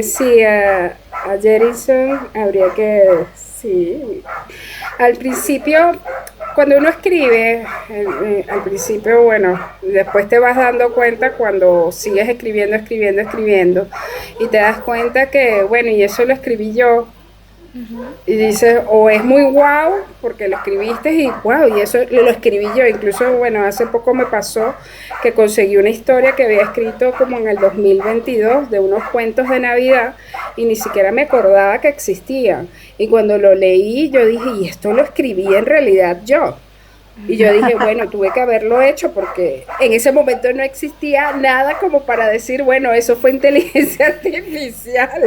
sí, a Jerison habría que, sí. Al principio, cuando uno escribe, al principio, bueno, después te vas dando cuenta cuando sigues escribiendo, y te das cuenta que, bueno, y eso lo escribí yo. Y dices, o es muy guau, porque lo escribiste y guau, y eso lo escribí yo. Incluso, bueno, hace poco me pasó que conseguí una historia que había escrito como en el 2022 de unos cuentos de Navidad y ni siquiera me acordaba que existían. Y cuando lo leí, yo dije, y esto lo escribí en realidad yo. Y yo dije, bueno, tuve que haberlo hecho porque en ese momento no existía nada como para decir, bueno, eso fue inteligencia artificial,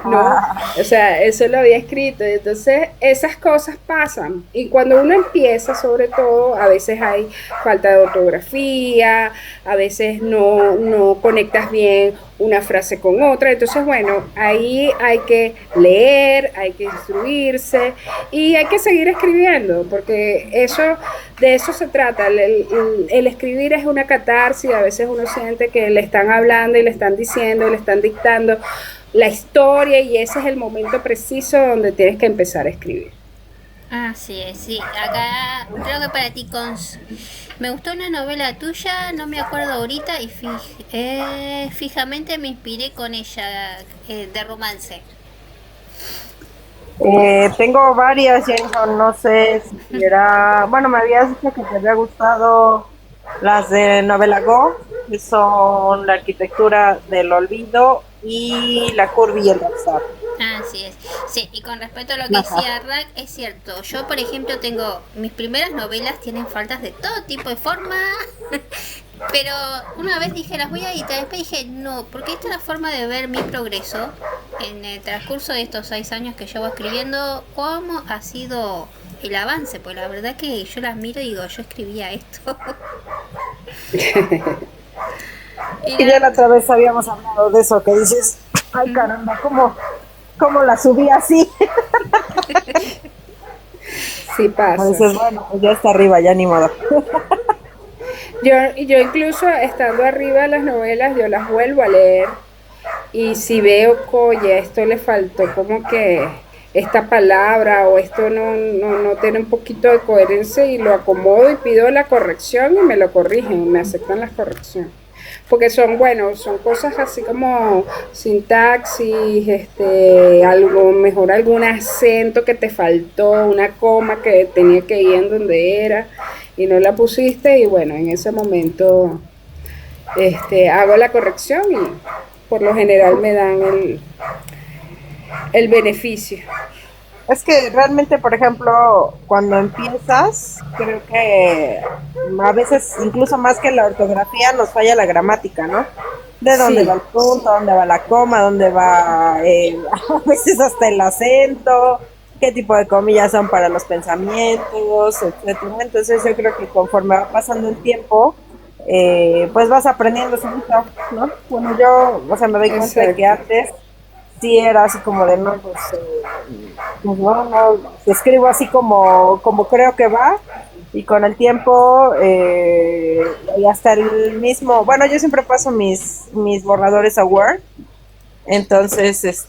¿no? O sea, eso lo había escrito. Y entonces, esas cosas pasan. Y cuando uno empieza, sobre todo, a veces hay falta de ortografía, a veces no conectas bien una frase con otra. Entonces, bueno, ahí hay que leer, hay que instruirse y hay que seguir escribiendo, porque de eso se trata. El escribir es una catarsis. A veces uno siente que le están hablando y le están diciendo y le están dictando la historia, y ese es el momento preciso donde tienes que empezar a escribir. Así es, sí. Acá creo que para ti, me gustó una novela tuya, no me acuerdo ahorita, y fijamente me inspiré con ella, de romance. Tengo varias, Jason, no sé si era... Bueno, me habías dicho que te había gustado las de Novela Go, que son La arquitectura del olvido y La curva y el Darkstar. Así es. Sí, y con respecto a lo que decía Rack, es cierto. Yo, por ejemplo, tengo... Mis primeras novelas tienen faltas de todo tipo de forma. Pero una vez dije, las voy a editar. Después dije, no, porque esta es la forma de ver mi progreso en el transcurso de estos 6 años que llevo escribiendo. Cómo ha sido el avance. Pues la verdad que yo las miro y digo, yo escribía esto. Y ya la otra vez habíamos hablado de eso, que dices, ay caramba, ¿cómo la subí así? Sí pasa. Entonces, bueno, pues ya está arriba, ya ni modo. Yo incluso estando arriba de las novelas, yo las vuelvo a leer, y si veo, oye, esto le faltó como que esta palabra, o esto no tiene un poquito de coherencia, y lo acomodo y pido la corrección y me lo corrigen, me aceptan las correcciones. Porque son cosas así como sintaxis, algo mejor, algún acento que te faltó, una coma que tenía que ir en donde era y no la pusiste, y bueno, en ese momento hago la corrección y por lo general me dan el beneficio. Es que realmente, por ejemplo, cuando empiezas, creo que a veces, incluso más que la ortografía, nos falla la gramática, ¿no? De dónde va el punto, dónde va la coma, dónde va a veces hasta el acento, qué tipo de comillas son para los pensamientos, etcétera. Entonces yo creo que conforme va pasando el tiempo, pues vas aprendiendo solito, ¿no? Bueno, yo, o sea, me doy cuenta de que antes sí era así como de no, pues no, escribo así como creo que va, y con el tiempo y hasta el mismo, bueno, yo siempre paso mis borradores a Word, entonces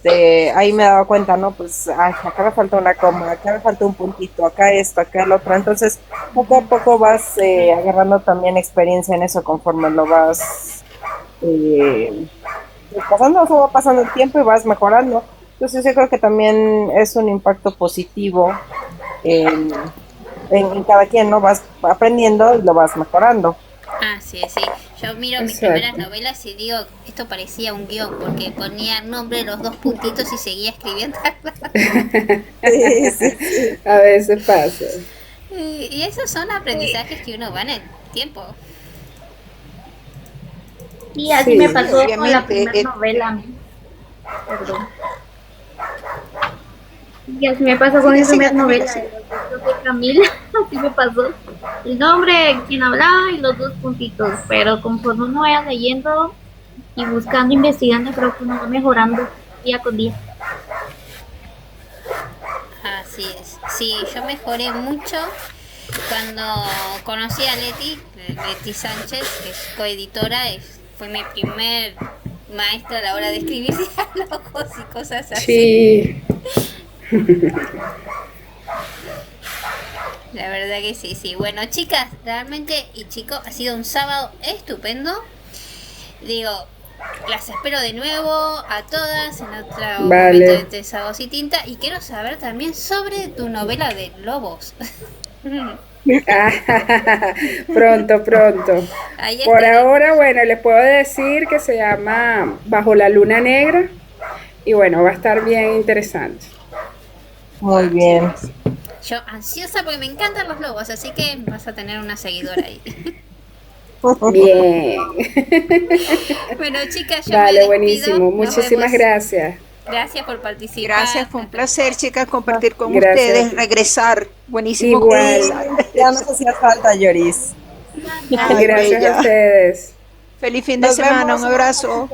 ahí me daba cuenta, no, pues acá me falta una coma, acá me falta un puntito, acá esto, acá el otro, entonces poco a poco vas agarrando también experiencia en eso conforme lo vas pasando, o sea, va pasando el tiempo y vas mejorando. Entonces yo creo que también es un impacto positivo en cada quien, ¿no? Vas aprendiendo y lo vas mejorando. Sí. Yo miro mis primeras novelas y digo, esto parecía un guión, porque ponía nombre, los 2 puntitos y seguía escribiendo. Sí. A veces pasa. Y esos son aprendizajes que uno va en el tiempo. Y así me pasó con la primera novela. Perdón. Y así me pasó con esa primera novela. De Camila, así me pasó. El nombre, quien hablaba y los 2 puntitos. Pero conforme uno vaya leyendo y buscando, investigando, creo que uno va mejorando día con día. Así es. Sí, yo mejoré mucho cuando conocí a Leti Sánchez, que es coeditora, fue mi primer maestra a la hora de escribir diálogos y cosas así. Sí. La verdad que sí. Bueno, chicas, realmente, y chicos, ha sido un sábado estupendo. Digo, las espero de nuevo a todas en otro momento de Sábados y Tinta. Y quiero saber también sobre tu novela de lobos. Pronto. Por ahora, bueno, les puedo decir que se llama Bajo la Luna Negra, y bueno, va a estar bien interesante. Muy bien. Yo ansiosa porque me encantan los lobos, así que vas a tener una seguidora ahí. Bien. Bueno, chicas, yo vale, me despido. Buenísimo. Muchísimas gracias. Gracias por participar. Gracias, fue un placer, chicas, compartir con ustedes, regresar. Buenísimo. Igual. Ya nos hacía falta, Yoris. Gracias a ustedes. Feliz fin de semana, un abrazo.